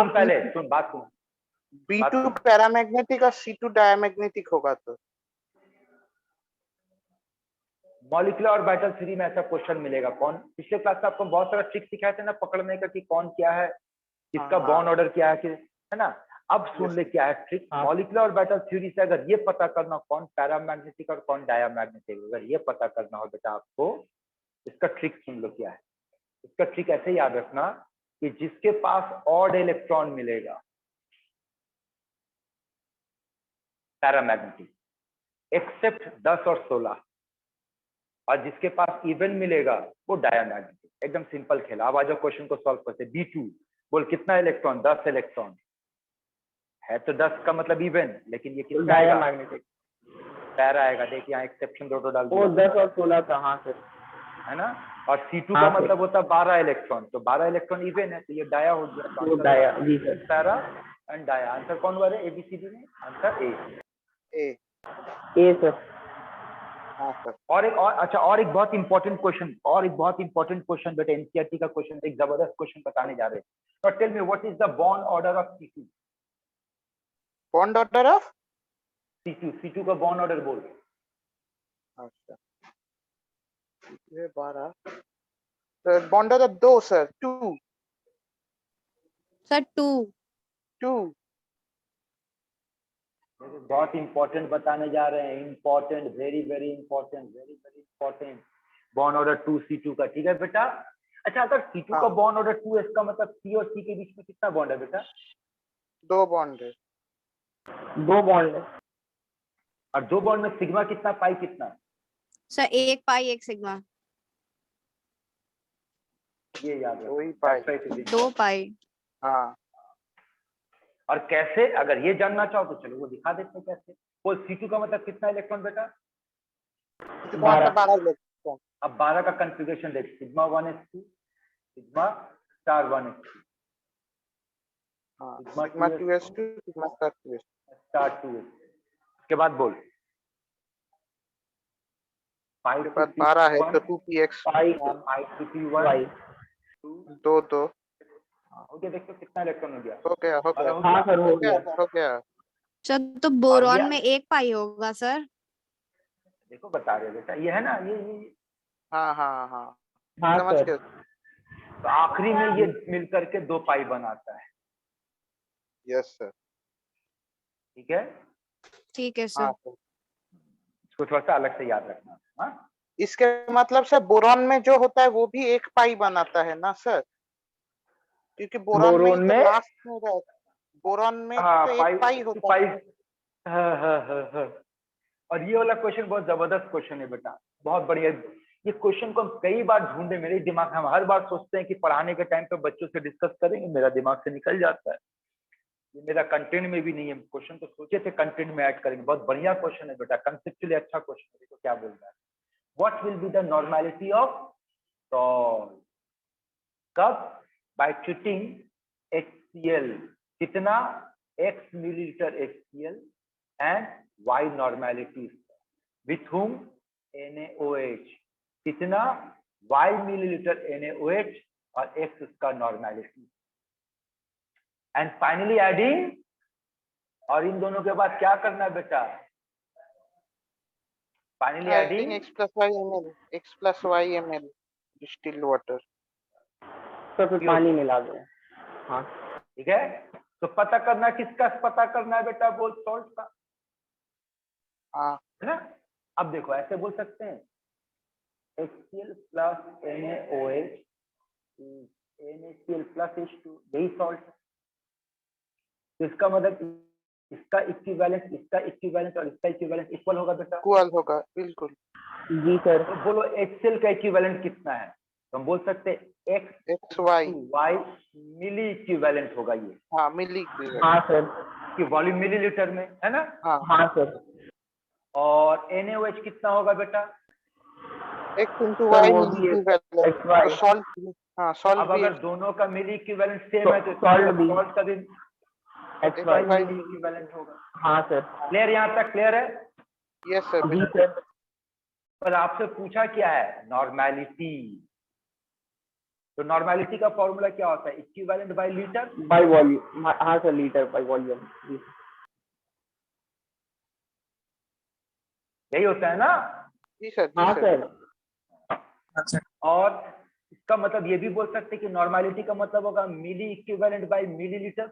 सुन पहले, सुन बात सुन। B2 paramagnetic और C2 डायमैग्नेटिक होगा तो मॉलिक्यूलर ऑर्बिटल थ्योरी में ऐसा क्वेश्चन मिलेगा। कौन पिछले क्लास में आपको बहुत सारा ट्रिक सिखाए थे ना पकड़ने का कि कौन क्या है, किसका बॉन्ड ऑर्डर क्या है, है ना। अब सुन ले क्या है ट्रिक। मॉलिक्यूलर ऑर्बिटल थ्योरी से अगर ये पता करना कौन पैरामैग्नेटिक और कौन डायमैग्नेटिक, अगर ये पता करना हो बेटा आपको, इसका ट्रिक सुन लो क्या है। इसका ट्रिक ऐसे याद रखना कि जिसके पास ऑड इलेक्ट्रॉन मिलेगा पैरामैग्नेटिक, एक्सेप्ट 10 और 16, और जिसके पास इवन मिलेगा वो डायमैग्नेटिक। एकदम सिंपल खेला। अब आ जाओ क्वेश्चन को सॉल्व करते। B2 बोल कितना इलेक्ट्रॉन, 10 इलेक्ट्रॉन है तो 10 का मतलब इवन, लेकिन ये कितना डायमैग्नेटिक पैरा आएगा। देख यहाँ एक्सेप्शन दो डाल वो दिया 10 और 16 का। हाँ सर, है ना। और C2 का मतलब होता है 12 इलेक्ट्रॉन, तो 12 इलेक्ट्रॉन इवन है तो ये डाया हो गया। वो डाया। जी sir, para and dia. Answer कौन हुआ रे ABCD में? Answer A sir. हाँ सर। और एक बहुत इंपॉर्टेंट क्वेश्चन बेटा, एनसीईआरटी का क्वेश्चन, एक जबरदस्त क्वेश्चन बताने जा रहे हैं। तो tell me what is the bond order of C2? Bond order of C2 का बॉन्ड ऑर्डर बोल। अच्छा 12 sir. Bond order 2 sir. 2 sir 2 बहुत इंपॉर्टेंट बताने जा रहे हैं। Important, very very important. Bond order 2 C2 का, ठीक है बेटा। अच्छा अगर C2 का बॉन्ड ऑर्डर 2 है, इसका मतलब C और C के बीच में कितना बॉन्ड है बेटा? 2 बॉन्ड है। 2 बॉन्ड है। और 2 बॉन्ड में सिग्मा कितना, पाई कितना? सर 1 पाई 1 सिग्मा। ये याद रखो। वही पाई। 2 पाई। हाँ। और कैसे, अगर ये जानना चाहो तो चलो वो दिखा देते हैं कैसे। वो C2 का मतलब कितना इलेक्ट्रॉन बेटा? 12 इलेक्ट्रॉन। अब 12 का कंफिगरेशन देख, sigma 1s2, sigma star 1s2, sigma 2s2, sigma star 2s। उसके बाद बोल 5 के बाद 12 है तो 2px 5 2 हो गया। देखो कितना इलेक्ट्रॉन हो गया। हो गया। हाँ सर, हो गया। सर तो बोरॉन में 1 पाई होगा सर। देखो बता रहे बेटा, ये है ना, ये हाँ हाँ समझ सर। गए। तो आखिरी में ये मिलकर के 2 पाई बनाता है। Yes sir. ठीक है सर। हाँ सर। इसको थोड़ा सा अलग से याद रखना। हाँ इसके मतलब से बोरॉन में जो होता है वो भी 1 पाई बनाता है ना सर, क्योंकि बोरॉन में लास्ट में रहता है। बोरॉन में तो 1 पाई होता है। हाँ। और ये वाला क्वेश्चन बहुत जबरदस्त क्वेश्चन है बेटा, बहुत बढ़िया। ये क्वेश्चन को हम कई बार ढूंढे, मेरे दिमाग में हम हर बार सोचते हैं कि पढ़ाने के टाइम पे बच्चों से डिस्कस करेंगे, मेरा दिमाग से निकल जाता है। ये मेरा कंटेंट में भी नहीं है। क्वेश्चन तो सोचे थे कंटेंट में ऐड करेंगे। बहुत बढ़िया क्वेश्चन है बेटा, कंसेप्चुअली अच्छा क्वेश्चन है। देखो क्या बोल रहा है, what will be the normality of salt? कब? बाय ट्रीटिंग HCl, कितना? x millilitre HCl and y normality with whom NaOH, कितना? y मिलीलीटर NaOH और x उसका नॉर्मेलिटी, एंड फाइनली एडिंग। और इन दोनों के बाद क्या करना है बेटा? Finally adding x plus y ml distilled water. तो फिर पानी मिला दो। हाँ ठीक है। तो पता करना, किसका पता करना है बेटा? बोल सॉल्ट का, हाँ है ना। अब देखो ऐसे बोल सकते हैं HCl plus NaOH NaCl plus H2, यही सॉल्ट है। तो इसका मतलब इसका इक्विवेलेंट और इसका इक्विवेलेंट इक्वल होगा बेटा? इक्वल होगा, बिल्कुल। जी सर। तो बोलो HCl का इक्विवेलेंट कितना है? तो हम बोल सकते हैं XY मिली इक्विवेलेंट होगा ये। हाँ मिली इक्विवेलेंट। हाँ सर। कि वॉल्यूम मिलीलीटर में, है ना। हाँ सर। और NaOH कितना होगा बेटा? x into y मिली इक्विवेलेंट। सॉल्ट, हाँ सॉल्ट। अब अगर दोनों का मिली इक्विवेलेंट सेम है तो सॉल्ट का भी XY मिली इक्विवेलेंट होगा। हाँ सर। क्लियर? यहाँ तक क्लियर है? Yes sir. जी सर। पर आपसे पूछा क्या है? नॉर्मेलिटी। तो नॉर्मेलिटी का फॉर्मूला क्या होता है? Equivalent by litre by volume. हाँ सर, लीटर बाय वॉल्यूम। जी यही होता है ना? जी सर। हाँ सर। अच्छा, और इसका मतलब ये भी बोल सकते हैं कि नॉर्मेलिटी का मतलब होगा मिली इक्विवेलेंट बाय मिलीलीटर।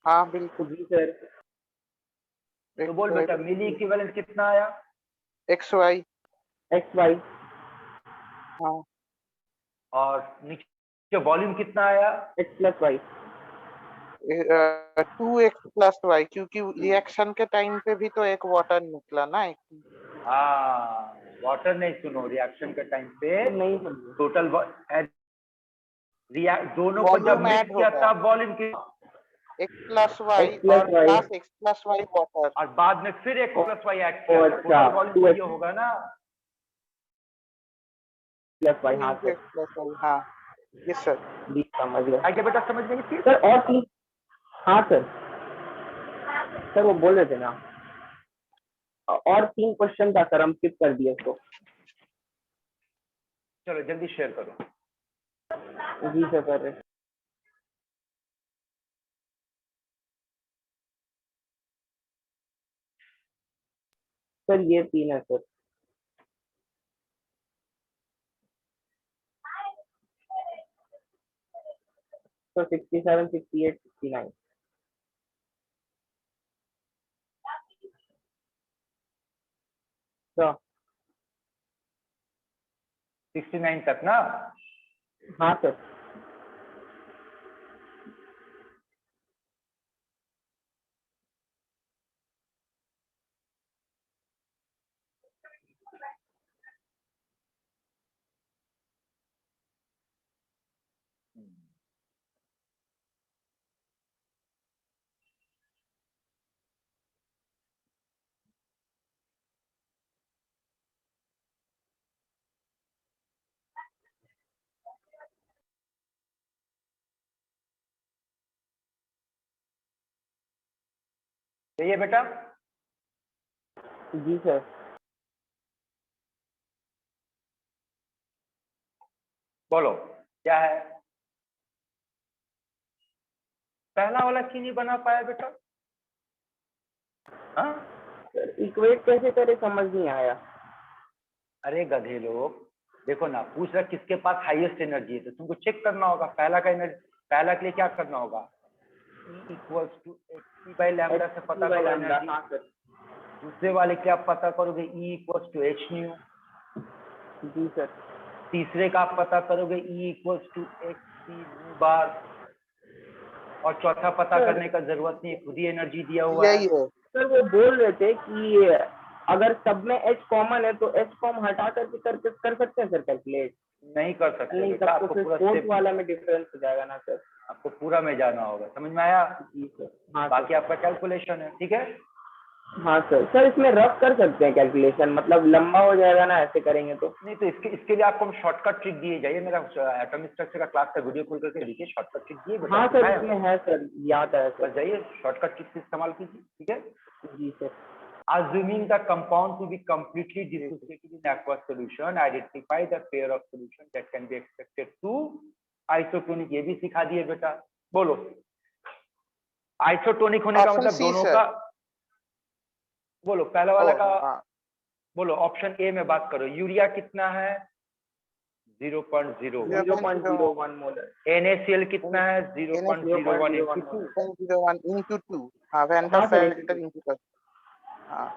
हाँ बिल्कुल। जी सर। तो बोल बेटा मिली इक्विवेलेंट कितना आया? XY। XY। हाँ। और नीचे वॉल्यूम कितना आया? X + Y। 2x + y, क्योंकि रिएक्शन के टाइम पे भी तो एक वाटर निकला ना एक। हाँ, वाटर नहीं, सुनो, रिएक्शन के टाइम पे नहीं समझे। टोटल दोनों को जब वॉल्यूम मिक्स ऐड किया होगा। तब वॉल्यूम की, x + y X + और Y। Plus x + y water. और बाद में फिर x + y ऐड किया, अच्छा, टोटल वॉल्यूम 2x ये होगा ना। + Y। हाँ सर। x + y। हाँ यस सर। जी समझ गया आगे बेटा समझ में नहीं? सर। और 3। हाँ सर। सर वो बोल रहे थे ना, और 3 क्वेश्चन था सर, हम स्किप कर दिए उसको। चलो जल्दी शेयर करो। जी सर कर रहे। सर ये 3 है सर। तो 67, 68, 69। तो 69 तक ना? हाँ सर। सही है बेटा? जी सर। बोलो क्या है? पहला वाला क्यों नहीं बना पाया बेटा? हाँ, सर इक्वेट कैसे करे समझ नहीं आया। अरे गधे लोग, देखो ना, पूछ रहा किसके पास हाईएस्ट एनर्जी है, तो तुमको चेक करना होगा पहला का एनर्जी। पहला के लिए क्या करना होगा? E = hc/λ से पता करो एनर्जी। हाँ सर। दूसरे वाले के आप पता करोगे E = hν। जी सर। तीसरे का आप पता करोगे E = hc बार। और चौथा पता करने का जरूरत नहीं है, खुद ही एनर्जी दिया हुआ है। यही है सर वो बोल रहे थे कि अगर सब में H कॉमन है तो H कॉम हटा करके कर सकते हैं सर कैलकुलेट। नहीं कर सकते नहीं बेटा, तब तो आपको फिर पूरा फोर्थ स्टेप, वाला में डिफरेंस हो जाएगा ना सर। आपको पूरा में जाना होगा। समझ में आया? जी सर। हाँ बाकी सर। आपका कैलकुलेशन है, ठीक है? हाँ सर। सर इसमें रफ कर सकते हैं कैलकुलेशन, मतलब लंबा हो जाएगा ना ऐसे करेंगे तो। नहीं तो इसके लिए आपको हम शॉर्टकट ट्रिक दिए जाइए, मेरा एटॉमिक स्ट्रक्चर का क्लास का वीडियो खोल करके देखिए, शॉर्टकट ट्रिक दिए बेटा। हाँ सर इसमें है सर, याद है बस सर। जाइए शॉर्टकट ट्रिक से इस्तेमाल कीजिए, ठीक है? जी sir. Assuming the compound to be completely dissociated in aqueous solution, identify the pair of solution that can be expected to isotonic। ये भी सिखा दिए बेटा। बोलो आइसोटोनिक होने का ऑप्शन मतलब सी दोनों सर। का। बोलो पहला वाला का। हाँ बोलो ऑप्शन ए में बात करो। यूरिया कितना है? 0.01। 0.01 मोलर। NaCl कितना है? 0.01 into 2। 0.01 into 2। हाँ वेंट हाँ ऑफ सर। Factor into 2। हाँ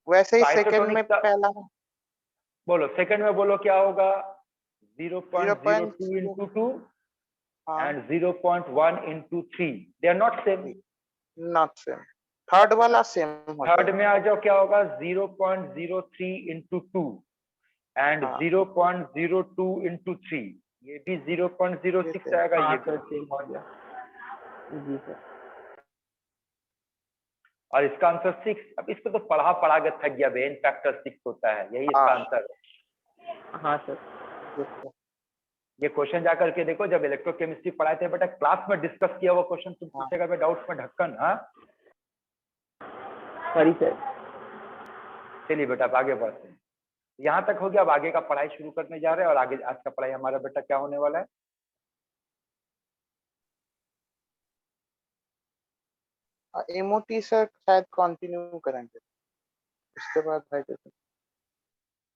वैसे ही तो सेकंड में आइसोटोनिक का पहला बोलो, सेकंड में बोलो क्या होगा? 0.02 0.0। into 2 हाँ and 0.1 into 3। They are not same। Not same. Third वाला सेम होता थर्ड है। में आ जाओ, क्या होगा? 0.03 into 2 and हाँ 0.02 into 3। ये भी 0.06 आएगा। हाँ ये सर सेम हो गया। जी सर। और इसका आंसर 6। अब इसको तो पढ़ा के थक गया, n फैक्टर 6 होता है, यही इसका आंसर है। हाँ सर। ये क्वेश्चन जाकर के देखो, जब इलेक्ट्रोकेमिस्ट्री पढ़ाए थे बेटा, क्लास में डिस्कस किया हुआ क्वेश्चन तुम पूछेगा मैं डाउट्स में ढक्कन। हाँ सॉरी सर। चलिए बेटा अब आगे बढ़ते हैं। यहाँ तक हो गया। अब आगे का पढ़ाई शुरू करने जा रहे हैं और आगे आज का पढ़ाई हमारा बेटा क्या होने वाला है? एमओटी सर शायद कंटिन्यू करेंगे उसके बाद हाइड्रोजन।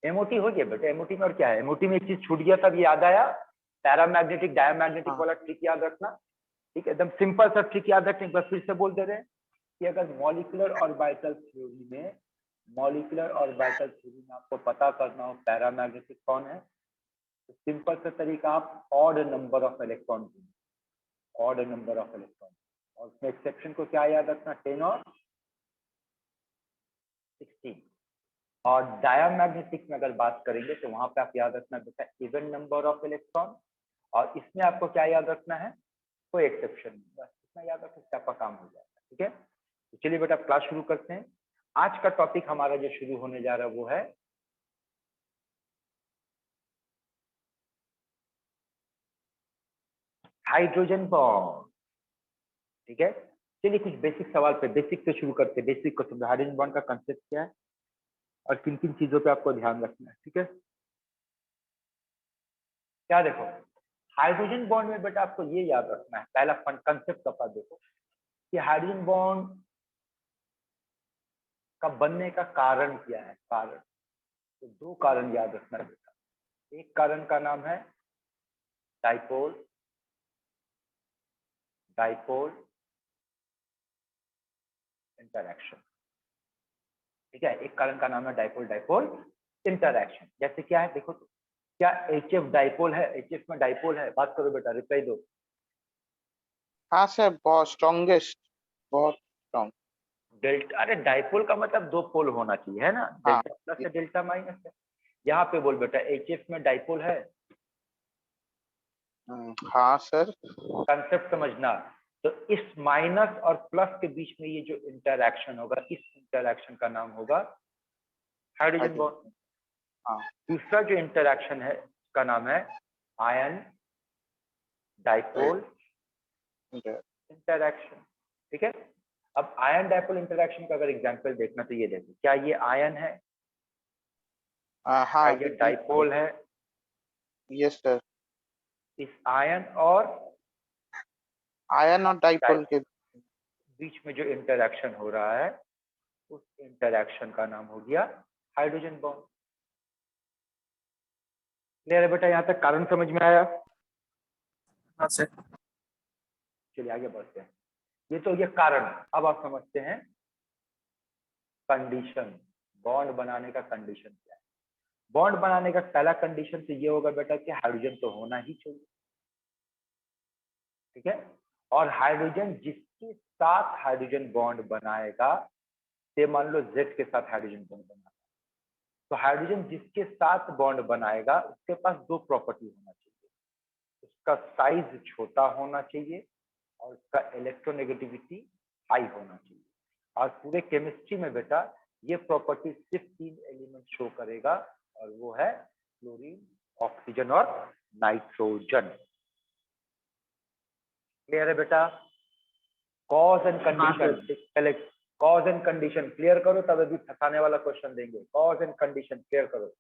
एमओटी हो गया बेटा। एमओटी में और क्या है? एमओटी में एक चीज छूट गया था, अब याद आया। पैरामैग्नेटिक डायमैग्नेटिक वाला ट्रिक याद रखना। ठीक है, एकदम सिंपल सा ट्रिक याद रखने। एक बार फिर से बोल दे रहे हैं कि अगर मॉलिक्यूलर ऑर्बिटल थ्योरी में आपको पता करना हो पैरामैग्नेटिक कौन है, तो सिंपल सा तरीका, आप odd number of electron, odd number of electron, और उसमें एक्सेप्शन को क्या याद रखना, 10 और 16। और डायमैग्नेटिक में अगर बात करेंगे तो वहां पे आप याद रखना बेटा इवन नंबर ऑफ इलेक्ट्रॉन, और इसमें आपको क्या याद रखना है, कोई एक्सेप्शन नहीं, बस इतना याद रखो, इससे आपका काम हो जाएगा। ठीक है, तो चलिए बेटा क्लास शुरू करते हैं। आज का टॉपिक हमारा जो शुरू होने जा रहा है वो है हाइड्रोजन बॉन्ड। ठीक है, चलिए कुछ बेसिक सवाल पे, बेसिक से शुरू करते हैं। बेसिक को समझो, हाइड्रोजन बॉन्ड का कंसेप्ट क्या है और किन किन चीजों पे आपको ध्यान रखना है। ठीक है, क्या देखो, हाइड्रोजन बॉन्ड में बेटा आपको ये याद रखना है, पहला कंसेप्ट का देखो कि हाइड्रोजन बॉन्ड का बनने का कारण क्या है। कारण, तो दो कारण याद रखना है बेटा। एक कारण का नाम है डाइपोल इंटरैक्शन। ठीक है, एक कारण का नाम है डाइपोल इंटरैक्शन। जैसे क्या है देखो, तो क्या HF डाइपोल है? HF में डाइपोल है? बात करो बेटा, रिप्लाई दो। हाँ सर, बहुत स्ट्रॉन्गेस्ट, बहुत स्ट्रॉन्ग। डेल्टा, अरे डाइपोल का मतलब दो पोल होना चाहिए, है ना? डेल्टा प्लस है, डेल्टा माइनस है। यहाँ पे बोल बेटा HF में डाइपोल है? हाँ सर। कंसेप्ट समझना, तो इस माइनस और प्लस के बीच में ये जो इंटरैक्शन होगा, इस इंटरैक्शन का नाम होगा हाइड्रोजन बॉन्ड। हाँ। दूसरा जो इंटरैक्शन है उसका नाम है आयन डाइपोल इंटरैक्शन। ठीक है, अब आयन डाइपोल इंटरैक्शन का अगर एग्जांपल देखना तो ये देखो, क्या ये आयन है? हाँ, ये डाइपोल है? Yes sir. इस आयन और डाइपोल के बीच में जो इंटरैक्शन हो रहा है, उस इंटरैक्शन का नाम हो गया हाइड्रोजन बॉन्ड। क्लियर है बेटा? यहाँ तक कारण समझ में आया? हाँ सर। चलिए आगे बढ़ते हैं। ये तो ये कारण। अब आप समझते हैं कंडीशन, बॉन्ड बनाने का कंडीशन क्या है। बॉन्ड बनाने का पहला कंडीशन तो ये होगा बेटा कि हाइड्रोजन तो होना ही चाहिए। ठीक है, और हाइड्रोजन जिसके साथ हाइड्रोजन बॉन्ड बनाएगा, से मान लो Z के साथ हाइड्रोजन बॉन्ड बनाएगा, तो हाइड्रोजन जिसके साथ बॉन्ड बनाएगा उसके पास दो प्रॉपर्टी होना चाहिए, उसका साइज छोटा होना चाहिए और उसका इलेक्ट्रोनेगेटिविटी हाई होना चाहिए। और पूरे केमिस्ट्री में बेटा ये प्रॉपर्टी सिर्फ 3 एलिमेंट शो करेगा, और वो है क्लोरीन, ऑक्सीजन और नाइट्रोजन। क्लियर है बेटा? कॉज एंड कंडीशन, पहले कॉज एंड कंडीशन क्लियर करो, तब अभी फंसाने वाला क्वेश्चन देंगे। कॉज एंड कंडीशन क्लियर करो।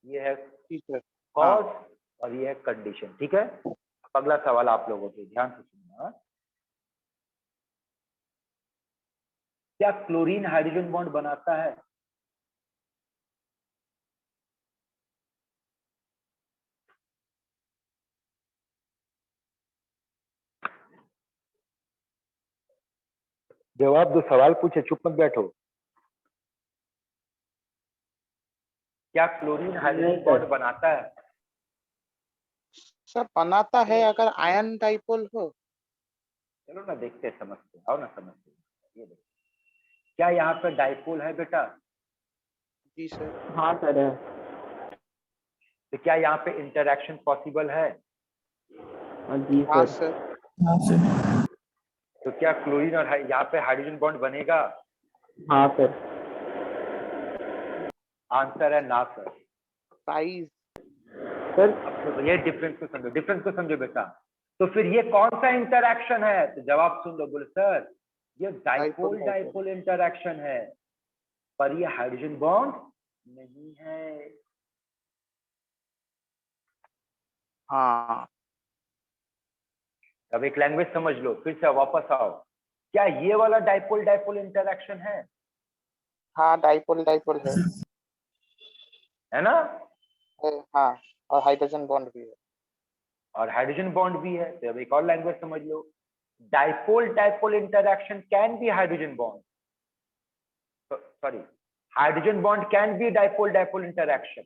ये है कॉज और ये है कंडीशन। ठीक है, अगला सवाल आप लोगों के ध्यान से सुनना। क्या क्लोरीन हाइड्रोजन बॉन्ड बनाता है? जवाब दो, सवाल पूछे, चुप मत बैठो। क्या क्लोरीन हाइड्रोजन बॉन्ड बनाता है? सर बनाता है अगर आयन डाइपोल हो। चलो ना देखते हैं, समझते, आओ ना समझते। ये देखो, क्या यहाँ पे डाइपोल है बेटा? जी सर। हाँ सर है। तो क्या यहाँ पे इंटरैक्शन पॉसिबल है? जी हाँ सर। हाँ सर। तो क्या क्लोरीन और यहाँ पे हाइड्रोजन बॉन्ड बनेगा? हाँ सर। आंसर है ना सर। साइज सर तो ये डिफरेंस को समझो, डिफरेंस को समझो बेटा। तो फिर ये कौन सा इंटरैक्शन है? तो जवाब सुन लो, बोले सर ये डाइपोल इंटरैक्शन है। पर ये हाइड्रोजन बॉन्ड नहीं है। हाँ, अब एक लैंग्वेज समझ लो, फिर से वापस आओ। क्या ये वाला डाइपोल डाइपोल इंटरैक्शन है? हाँ डाइपोल डाइपोल है ना? हाँ, और हाइड्रोजन बॉन्ड भी है। और हाइड्रोजन बॉन्ड भी है। तो अब एक और लैंग्वेज समझ लो, dipole dipole interaction can be hydrogen bond, sorry, hydrogen bond can be dipole dipole interaction,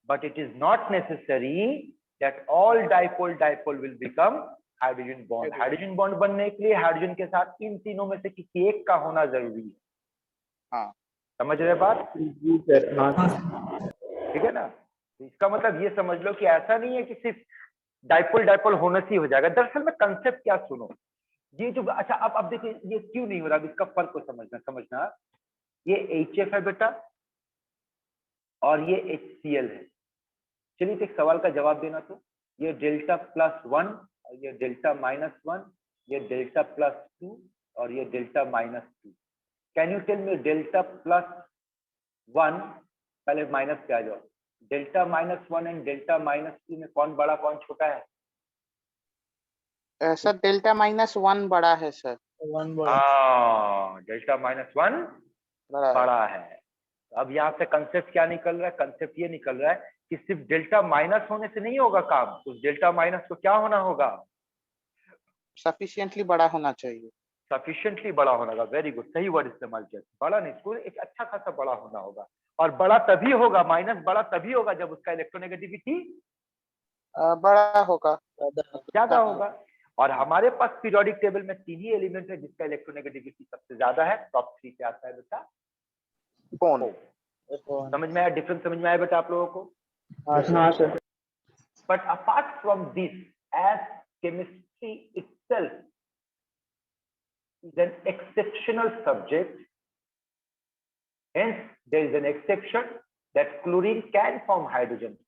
but it is not necessary that all dipole dipole will become hydrogen bond. hydrogen bond बनने के लिए hydrogen के साथ इन तीनों में से किसी एक का होना जरूरी है। हाँ, समझ रहे बात? जी सर। हाँ ठीक है ना? तो इसका मतलब ये समझ लो कि ऐसा नहीं है कि सिर्फ डाइपोल डाइपोल होने से ही हो जाएगा। दरअसल में कंसेप्ट क्या सुनो, ये जो अच्छा अब देखिए ये क्यों नहीं हो रहा, इसका फर्क को समझना। ये HF है बेटा और ये HCl है। चलिए एक सवाल का जवाब देना। तो ये डेल्टा +1 और ये डेल्टा -1, ये डेल्टा +2 और ये delta -2। Can you tell me delta +1, पहले माइनस पे आ जाओ, डेल्टा -1 एंड डेल्टा -2 में कौन बड़ा कौन छोटा है? सर डेल्टा -1 बड़ा है सर। डेल्टा -1 बड़ा है। अब यहाँ से कंसेप्ट क्या निकल रहा है? कंसेप्ट ये निकल रहा है कि सिर्फ डेल्टा माइनस होने से नहीं होगा काम, उस डेल्टा माइनस को क्या होना होगा? सफिशिएंटली बड़ा होना चाहिए। सफिशिएंटली बड़ा होना होगा। वेरी गुड, सही वर्ड इस्तेमाल किया। बड़ा नहीं, इसको एक अच्छा खासा बड़ा होना होगा। और बड़ा तभी होगा, माइनस बड़ा तभी होगा जब उसका इलेक्ट्रोनेगेटिविटी बड़ा होगा, ज्यादा होगा। और हमारे पास पीरियोडिक टेबल में 3 ही एलिमेंट है जिसका इलेक्ट्रोनेगेटिविटी सबसे ज्यादा है। टॉप 3 पे आता है बेटा कौन? समझ में आया? डिफरेंस समझ में आया बेटा आप लोगों को? हाँ sir. But apart from this, as chemistry itself is an exceptional subject, hence there is an exception that chlorine can form hydrogen bond.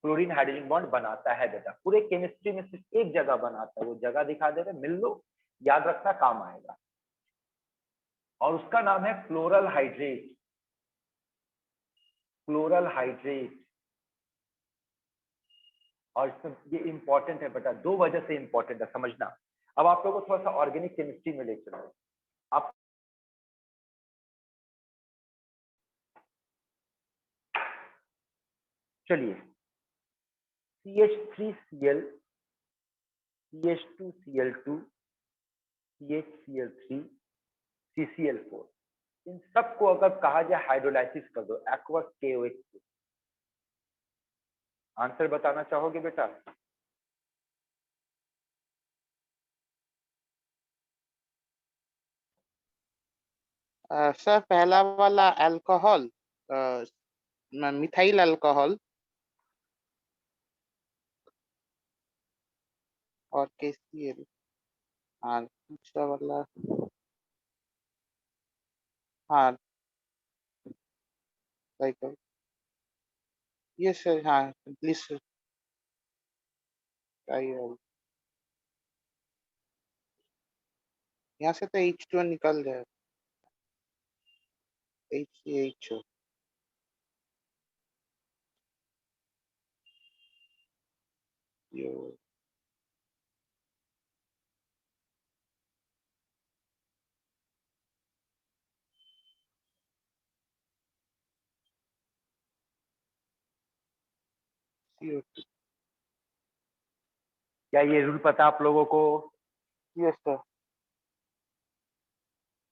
Chlorine hydrogen bond बनाता है बेटा, पूरे केमिस्ट्री में सिर्फ एक जगह बनाता है। वो जगह दिखा दे रहे, मिल लो, याद रखना, काम आएगा। और उसका नाम है क्लोरल हाइड्रेट। Chloral hydrate. और ये इंपॉर्टेंट है बेटा, 2 वजह से इंपॉर्टेंट है, समझना। अब आप लोगों को थोड़ा सा ऑर्गेनिक केमिस्ट्री में ले चलो। आप चलिए CH3Cl, CH2Cl2, CHCl3, CCl4, इन सबको अगर कहा जाए हाइड्रोलाइसिस कर दो एक्वस KOH, आंसर बताना चाहोगे बेटा? सर पहला वाला अल्कोहल, मिथाइल अल्कोहल और KCl। हाँ दूसरा वाला, हाँ साइकिल, ये सर। हाँ ग्लिसरॉल, यहाँ से तो H2 निकल जाए, HCH। क्या ये रूल पता आप लोगों को? Yes sir.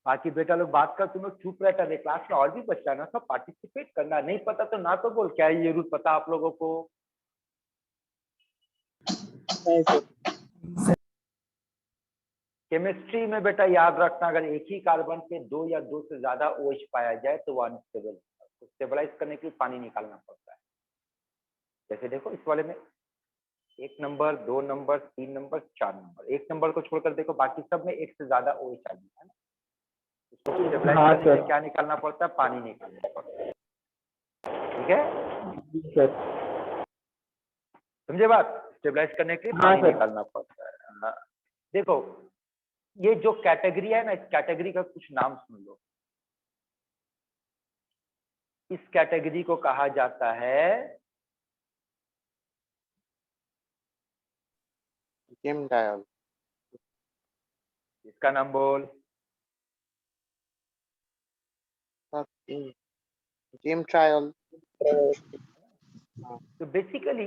बाकी बेटा लोग बात कर, तुम लोग चुप रहता है, क्लास में और भी बच्चा ना, सब पार्टिसिपेट करना। नहीं पता तो ना तो बोल। क्या ये रूल पता आप लोगों को? केमिस्ट्री में बेटा याद रखना, अगर एक ही कार्बन पे 2 या 2 से ज्यादा OH पाया जाए तो वो अनस्टेबल है। तो स्टेबलाइज करने के लिए पानी निकालना पड़ता है। जैसे देखो इस वाले में 1 number, 2 number, 3 number, 4 number, 1 number को छोड़कर देखो बाकी सब में 1 से ज्यादा OH आ गया है ना। इसको स्टेबलाइज करने के लिए क्या निकालना पड़ता है? पानी निकालना पड़ता है। ठीक है, समझे बात? स्टेबलाइज करने के लिए पानी निकालना पड़ता है। देखो ये जो कैटेगरी है ना, इस कैटेगरी का कुछ नाम सुन लो। इस कैटेगरी को कहा जाता है जिम डायल। इसका नाम बोल। Gym trial. तो बेसिकली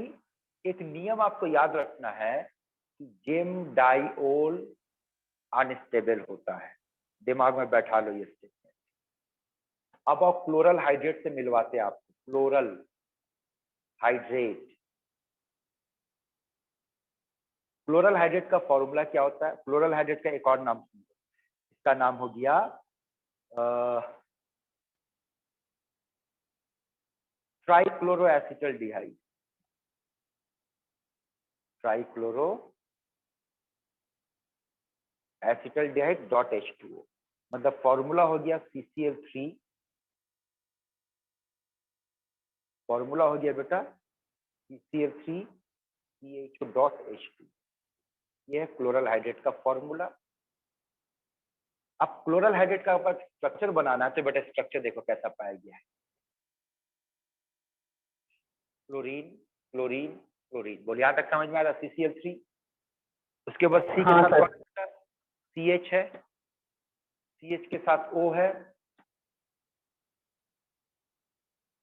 एक नियम आपको याद रखना है कि जिम डाइओल अनस्टेबल होता है। दिमाग में बैठा लो ये स्टेटमेंट। अब आप क्लोरल हाइड्रेट से मिलवाते हैं आपको। क्लोरल हाइड्रेट, क्लोरल हाइड्रेट का फॉर्मूला क्या होता है? क्लोरल हाइड्रेट का एक और नाम सुनो, इसका नाम हो गया trichloro acetaldehyde. Trichloro acetaldehyde dot H2O, मतलब फॉर्मूला हो गया CCl3। फॉर्मूला हो गया बेटा CCl3 CH2 डॉट H2। ये है क्लोरल हाइड्रेट का फॉर्मूला। अब क्लोरल हाइड्रेट का ऊपर स्ट्रक्चर बनाना है, तो बेटा स्ट्रक्चर देखो कैसा पाया गया है। क्लोरीन क्लोरीन क्लोरीन, बोल यहाँ तक समझ में आ रहा? CCl3, उसके बाद C के साथ CH है, CH के साथ O है,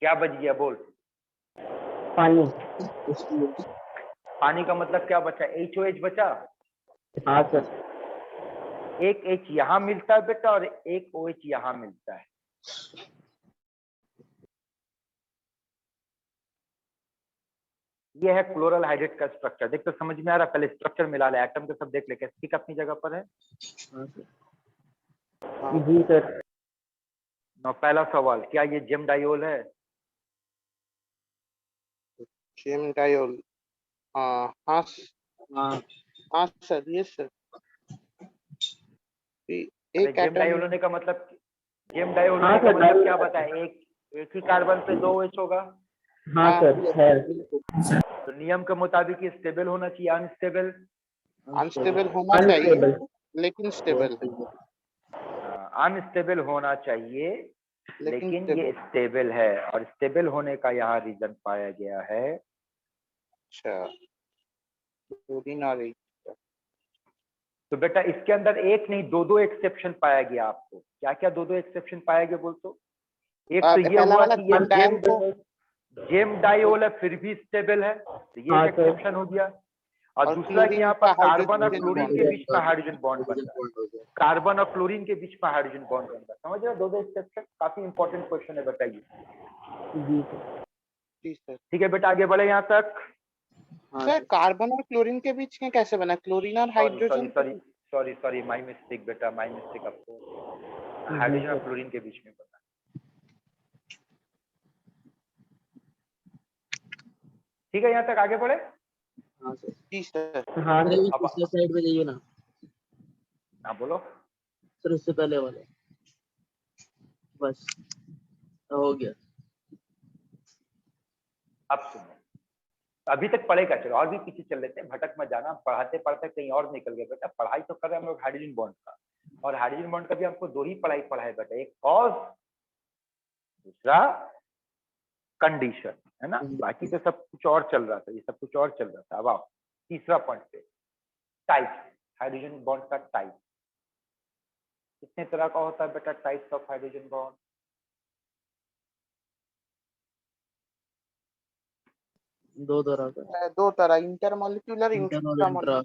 क्या बच गया बोल? पानी। पानी का मतलब क्या बचा? HOH बचा। हाँ सर। एक H यहाँ मिलता है बेटा और एक OH यहाँ मिलता है। ये है क्लोरल हाइड्रेट का स्ट्रक्चर। देख तो समझ में आ रहा? पहले स्ट्रक्चर मिला ले, एटम के सब देख ले कैसे अपनी जगह पर है। जी सर। ना पहला सवाल, क्या ये जिम डाइओल है? जिम डाइओल, हाँ हाँ हाँ सर, ये सर। एक जिम डाइओल होने का मतलब, जिम डाइओल होने का मतलब क्या बताए? एक ही कार्बन पे 2 OH होगा। हाँ सर है। तो नियम के मुताबिक ये स्टेबल होना चाहिए, अनस्टेबल? अनस्टेबल होना चाहिए लेकिन स्टेबल है। अनस्टेबल होना चाहिए लेकिन ये स्टेबल है, और स्टेबल होने का यहाँ रीजन पाया गया है। अच्छा, तो बेटा इसके अंदर एक नहीं दो एक्सेप्शन पाया गया आपको। क्या क्या दो एक्सेप्शन पाया गया बोल तो? एक तो ये हुआ कि ये जिम डाइओल है फिर भी स्टेबल है, तो ये एक एक्सेप्शन हो गया। और दूसरा कि यहाँ पर कार्बन और क्लोरीन के बीच में हाइड्रोजन बॉन्ड बन रहा है। कार्बन और क्लोरीन के बीच में हाइड्रोजन बॉन्ड बन रहा है। समझ रहे हो? दो एक्सेप्शन, काफी इंपॉर्टेंट क्वेश्चन है, बताइए। ठीक है बेटा, आगे बढ़े यहाँ तक। सर कार्बन और क्लोरीन के बीच में कैसे बना? क्लोरीन और हाइड्रोजन। सॉरी माय मिस्टेक बेटा, माय मिस्टेक। आपको हाइड्रोजन और क्लोरीन के बीच में बना। ठीक है, यहाँ तक आगे बढ़े। हाँ सर। जी सर। हाँ सर, साइड पे जाइए ना। हाँ बोलो सर, उससे पहले वाले बस हो गया। अब सुनो, अभी तक पढ़े क्या? चलो और भी पीछे चल लेते हैं, भटक मत जाना। पढ़ाते पढ़ते कहीं और निकल गए बेटा। पढ़ाई तो कर रहे हैं हम लोग हाइड्रोजन बॉन्ड का, और हाइड्रोजन बॉन्ड का भी हमको दो ही पढ़ा है बेटा, एक कॉज, दूसरा कंडीशन, है ना। बाकी तो सब कुछ और चल रहा था, ये सब कुछ और चल रहा था। अब आओ तीसरा पॉइंट पे, टाइप। हाइड्रोजन बॉन्ड का टाइप कितने तरह का होता है बेटा? Types of hydrogen bond. दो तरह का। दो तरह, इंटरमॉलिक्यूलर, इंट्रामॉलिक्यूलर।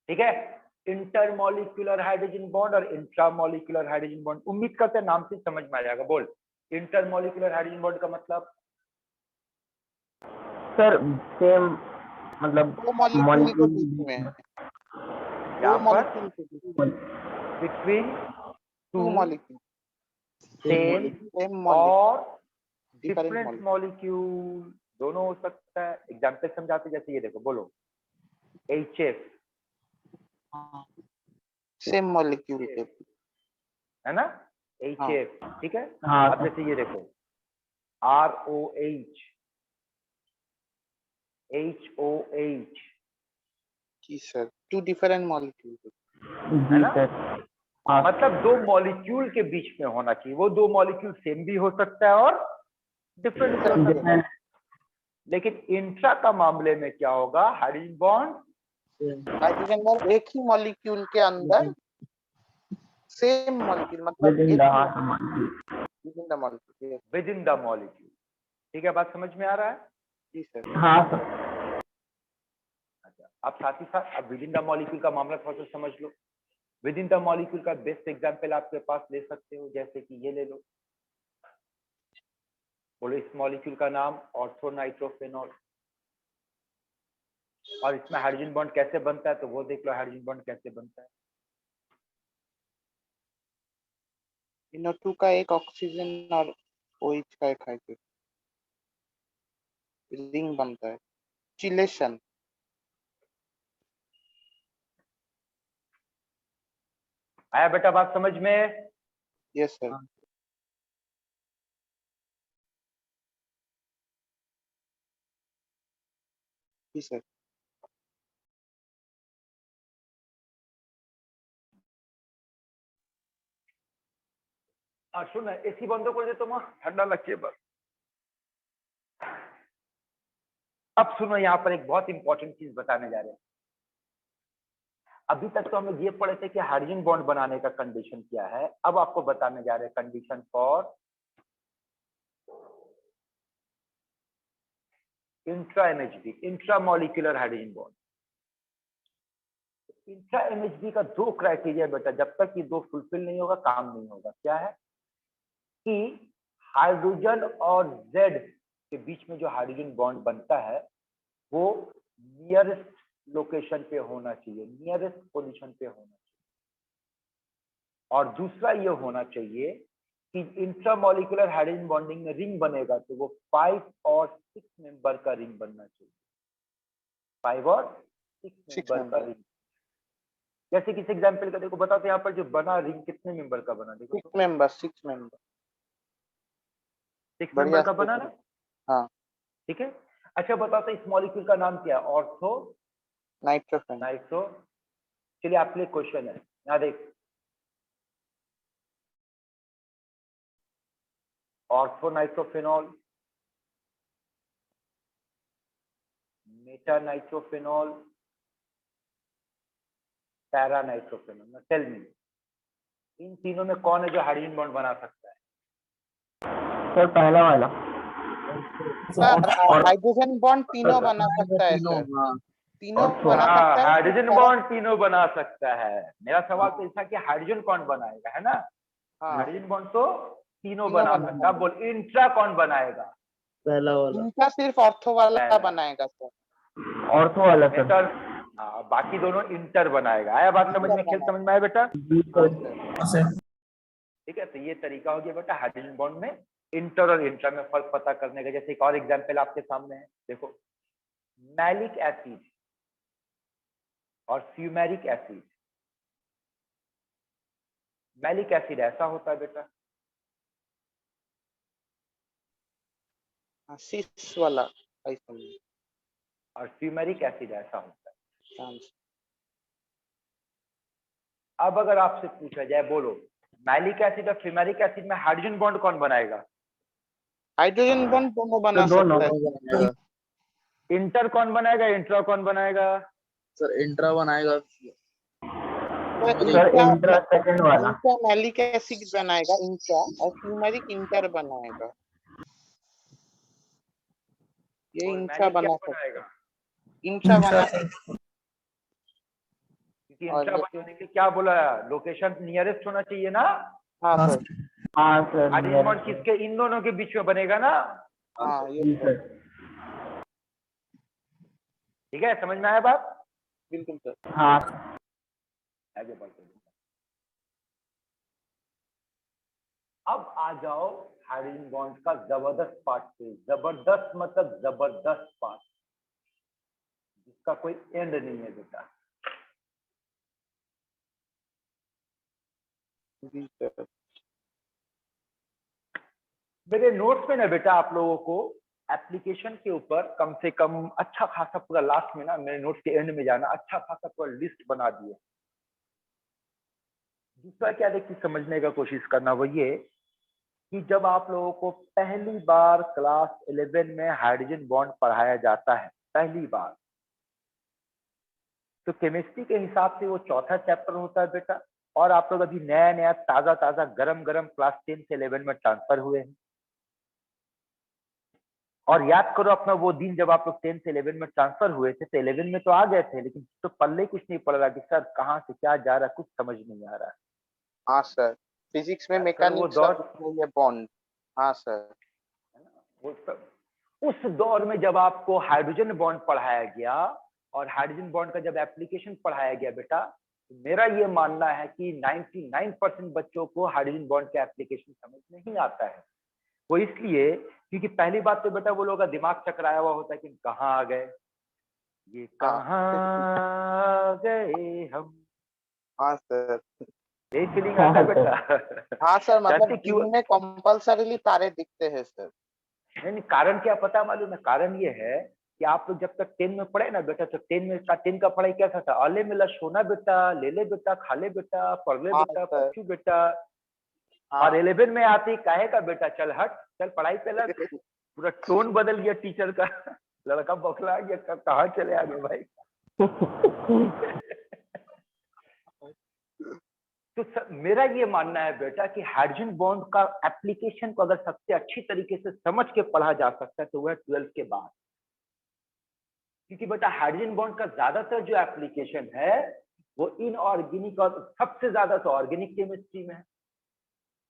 ठीक है, इंटरमॉलिक्यूलर हाइड्रोजन बॉन्ड और इंट्रामॉलिक्यूलर हाइड्रोजन बॉन्ड। उम्मीद करते हैं नाम से समझ में आ जाएगा। बोल, इंटरमॉलिक्यूलर हाइड्रोजन बॉन्ड का मतलब? सर सेम, मतलब मॉलिक्यूल के बीच में, बिटवीन टू मॉलिक्यूल सेम और डिफरेंट मॉलिक्यूल दोनों हो सकता है। एग्जाम्पल समझाते, जैसे ये देखो, बोलो HF सेम मॉलिक्यूल के, है ना, HF। ठीक है। हाँ। अब जैसे ये देखो ROH, HOH। जी सर, 2 डिफरेंट मॉलिक्यूल। जी सर। मतलब 2 मॉलिक्यूल के बीच में होना चाहिए। वो 2 मॉलिक्यूल सेम भी हो सकता है और डिफरेंट भी हो सकता है। लेकिन इंट्रा का मामले में क्या होगा? हाइड्रोजन बॉन्ड एक ही मॉलिक्यूल के अंदर सेम मॉलिक्यूल, मतलब विद इन द मॉलिक्यूल। ठीक है, बात समझ में आ रहा है? जी सर। हाँ सर। अच्छा, अब साथ ही साथ अब विद इन द मॉलिक्यूल का मामला थोड़ा सा समझ लो। विद इन द मॉलिक्यूल का बेस्ट एग्जांपल आपके पास ले सकते हो, जैसे कि ये ले लो। बोलो इस मॉलिक्यूल का नाम ऑर्थोनाइट्रोफेनॉल। और इसमें हाइड्रोजन बॉन्ड कैसे बनता है तो वो देख लो, हाइड्रोजन बॉन्ड कैसे बनता है। NO2 का एक ऑक्सीजन और OH का एक हाइड्रोजन, रिंग बनता है, चिलेशन। आया बेटा बात समझ में? Yes sir. जी सर। सुन एसी बंद कर दे, तुम ठंडा लगती है बस। अब सुनो, यहाँ पर एक बहुत इंपॉर्टेंट चीज बताने जा रहे हैं। अभी तक तो हम लोग ये पढ़े थे कि हाइड्रोजन बॉन्ड बनाने का कंडीशन क्या है। अब आपको बताने जा रहे हैं condition for intra MHB, intra molecular hydrogen bond. Intra MHB का 2 क्राइटेरिया बेटा, जब तक ये 2 फुलफिल नहीं होगा काम नहीं होगा। क्या है? कि हाइड्रोजन और Z के बीच में जो हाइड्रोजन बॉन्ड बनता है वो नियरेस्ट लोकेशन पे होना चाहिए, नियरेस्ट पोजीशन पे होना चाहिए। और दूसरा ये होना चाहिए कि इंट्रामॉलिक्यूलर हाइड्रोजन बॉन्डिंग में रिंग बनेगा तो वो 5 और 6 मेंबर का रिंग बनना चाहिए। 5 और 6 मेंबर का रिंग। जैसे किस एग्जांपल का देखो, बताते यहाँ पर जो बना रिंग कितने मेंबर का बना? देखो 6 मेंबर। 6 मेंबर का बना ना? हाँ ठीक है। अच्छा बताओ तो इस मॉलिक्यूल का नाम क्या है? Ortho nitro. चलिए आपके लिए क्वेश्चन है, यहाँ देख। Ortho nitrophenol, meta nitrophenol, para nitrophenol. Tell me, इन तीनों में कौन है जो हाइड्रोजन बॉन्ड बना सकता है? सर पहला वाला। सर हाइड्रोजन बॉन्ड तीनों बना सकता है सर। तीनों बना सकता है। हाइड्रोजन बॉन्ड तीनों बना सकता है। मेरा सवाल तो ऐसा कि हाइड्रोजन कौन बनाएगा, है ना? हाइड्रोजन बॉन्ड तो तीनों बना सकता है। बोल इंट्रा कौन बनाएगा? पहला वाला। इंट्रा सिर्फ ऑर्थो वाला बनाएगा सर। ऑर्थो वाला सर। बाकी दोनों इंटर बनाएगा। आया बात समझ में? खेल समझ में आया बेटा? ठीक है, तो ये तरीका हो गया बेटा हाइड्रोजन बॉन्ड में इंटर और इंट्रा में फर्क पता करने का। जैसे एक और एग्जांपल आपके सामने है, देखो। मैलिक एसिड और फ्यूमेरिक एसिड। मैलिक एसिड ऐसा होता है बेटा, सिस वाला, और फ्यूमेरिक एसिड ऐसा होता है। अब अगर आपसे पूछा जाए, बोलो मैलिक एसिड और फ्यूमेरिक एसिड में हाइड्रोजन बॉन्ड कौन बनाएगा? हाइड्रोजन बॉन्ड दोनों बना सकता है। इंटर कौन बनाएगा, इंट्रा कौन बनाएगा? सर इंट्रा बनाएगा। सर इंट्रा सेकंड वाला। इंट्रा मैलिक एसिड बनाएगा इंट्रा, और फ्यूमेरिक इंटर बनाएगा। ये इंट्रा बना सकता, इंट्रा बना सकता। क्योंकि इंट्रा बनाने के क्या बोला? लोकेशन नियरेस्ट होना चाहिए ना? हाँ सर। हाँ सर। हाइड्रोजन बॉन्ड किसके? इन दोनों के बीच में बनेगा ना? हाँ ये सर। ठीक है, समझ में आया बात? बिल्कुल सर। हाँ। आगे बढ़ते हैं। अब आ जाओ हाइड्रोजन बॉन्ड का जबरदस्त पार्ट पे। जबरदस्त मतलब जबरदस्त पार्ट, जिसका कोई एंड नहीं है बेटा। जी सर। मेरे नोट्स में ना बेटा आप लोगों को एप्लीकेशन के ऊपर कम से कम अच्छा खासा पूरा लास्ट में ना मेरे नोट्स के एंड में जाना अच्छा खासा पूरा लिस्ट बना दिए। दूसरा क्या देखिए समझने का कोशिश करना वो ये कि जब आप लोगों को पहली बार क्लास 11 में हाइड्रोजन बॉन्ड पढ़ाया जाता है पहली बार, तो केमिस्ट्री के हिसाब से वो चौथा चैप्टर होता है बेटा। और आप लोग अभी नया नया ताजा ताजा गरम गरम क्लास 10 से 11 में ट्रांसफर हुए हैं। और याद करो अपना वो दिन जब आप लोग 10 से 11 में ट्रांसफर हुए थे, तो 11 में तो आ गए थे, लेकिन तो पल्ले कुछ नहीं पड़ रहा कि सर कहाँ से क्या जा रहा है, कुछ समझ नहीं आ रहा है। हाँ सर, फिजिक्स में मैकेनिक्स ये बॉन्ड। हाँ सर, वो सब उस दौर में जब आपको हाइड्रोजन बॉन्ड पढ़ाया गया और हाइड्रोजन बॉन्ड का जब एप्लीकेशन पढ़ाया गया बेटा, तो मेरा ये मानना है कि 99% बच्चों को हाइड्रोजन बॉन्ड का एप्लीकेशन समझ नहीं आता है। वो इसलिए क्योंकि पहली बात तो बेटा वो लोगों का दिमाग चकराया हुआ होता है कि कहाँ आ गए, ये कहाँ गए हम। हाँ सर, यही फीलिंग आता है बेटा। हाँ सर, मतलब क्यों दिन में कंपल्सरीली तारे दिखते हैं सर। नहीं, कारण क्या पता मालूम है? कारण ये है कि आप लोग जब तक 10 में पढ़े ना बेटा, तो 10 का पढ़ाई कैसा था? अले मिला सोना बेटा, ले ले बेटा, खा ले बेटा, पढ़ ले हाँ बेटा, सर, पक्षू बेटा। हाँ। और 11 में आते ही काहे का बेटा, चल हट, चल पढ़ाई पे लग। पूरा टोन बदल गया टीचर का। लड़का बौखला गया, कहाँ चले आ गए भाई। तो मेरा ये मानना है बेटा कि हाइड्रोजन बॉन्ड का एप्लीकेशन को अगर सबसे अच्छी तरीके से समझ के पढ़ा जा सकता है तो वह 12 के बाद। क्योंकि बेटा हाइड्रोजन बॉन्ड का ज्यादातर जो एप्लीकेशन है वो इनऑर्गेनिक और सबसे ज्यादा तो ऑर्गेनिक केमिस्ट्री में है।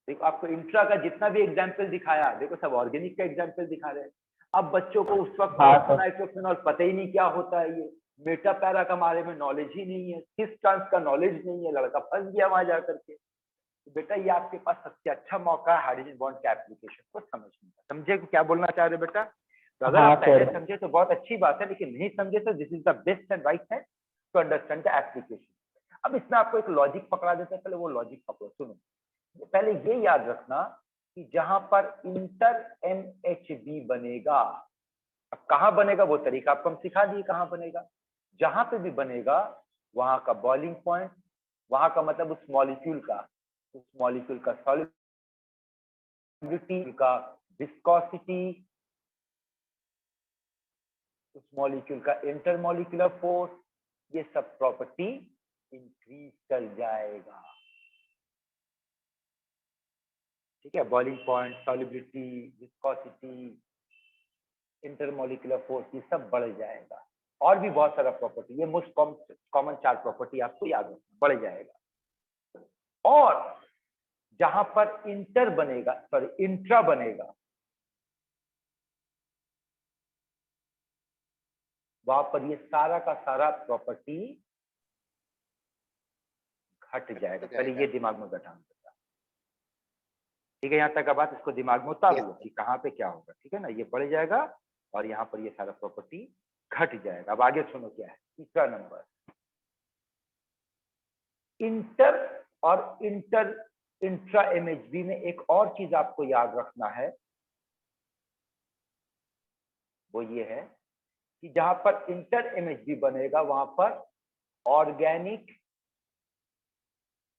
देखो आपको इंट्रा का जितना भी एग्जाम्पल दिखाया, देखो सब ऑर्गेनिक का एग्जाम्पल दिखा रहे हैं। अब बच्चों को उस वक्त नाइट्रोफिनॉल पता ही नहीं क्या होता है, ये मेटा पैरा का बारे में नॉलेज ही नहीं है, किस ट्रांस का नॉलेज नहीं है, लड़का फंस गया वहां जाकर के। तो बेटा ये आपके पास सबसे अच्छा मौका है हाइड्रोजन बॉन्ड के एप्लीकेशन को समझने का। समझे क्या बोलना चाह रहे बेटा? तो अगर आप पहले समझे तो बहुत अच्छी बात है, लेकिन नहीं समझे तो this is the best and right time to understand the application. अब इसमें आपको एक लॉजिक पकड़ा देता है, पहले वो लॉजिक पकड़ो। सुनो, पहले ये याद रखना कि जहां पर इंटर NHB बनेगा, अब कहाँ बनेगा वो तरीका आपको हम सिखा दिए कहाँ बनेगा। जहां पे भी बनेगा वहां का बॉइलिंग पॉइंट, वहां का मतलब उस मॉलिक्यूल का सॉल्युबिलिटी का विस्कोसिटी, उस मॉलिक्यूल का इंटरमॉलिक्यूलर फोर्स, ये सब प्रॉपर्टी इंक्रीज कर जाएगा। ठीक है, boiling point, solubility, viscosity, intermolecular force, ये सब बढ़ जाएगा। और भी बहुत सारा प्रॉपर्टी, ये मोस्ट कॉमन 4 प्रॉपर्टी आपको याद रखना, बढ़ जाएगा। और जहां पर इंटर बनेगा, सॉरी इंट्रा बनेगा, वहां पर ये सारा का सारा प्रॉपर्टी घट जाएगा। पहले ये दिमाग में बैठा, ठीक है? यहाँ तक का बात, इसको दिमाग में उतार लो कि कहाँ पे क्या होगा। ठीक है ना, ये बढ़ जाएगा और यहाँ पर ये सारा प्रॉपर्टी घट जाएगा। अब आगे सुनो क्या है तीसरा नंबर, इंटर और इंट्रा MHB में एक और चीज आपको याद रखना है, वो ये है कि जहां पर इंटर MHB बनेगा वहां पर ऑर्गेनिक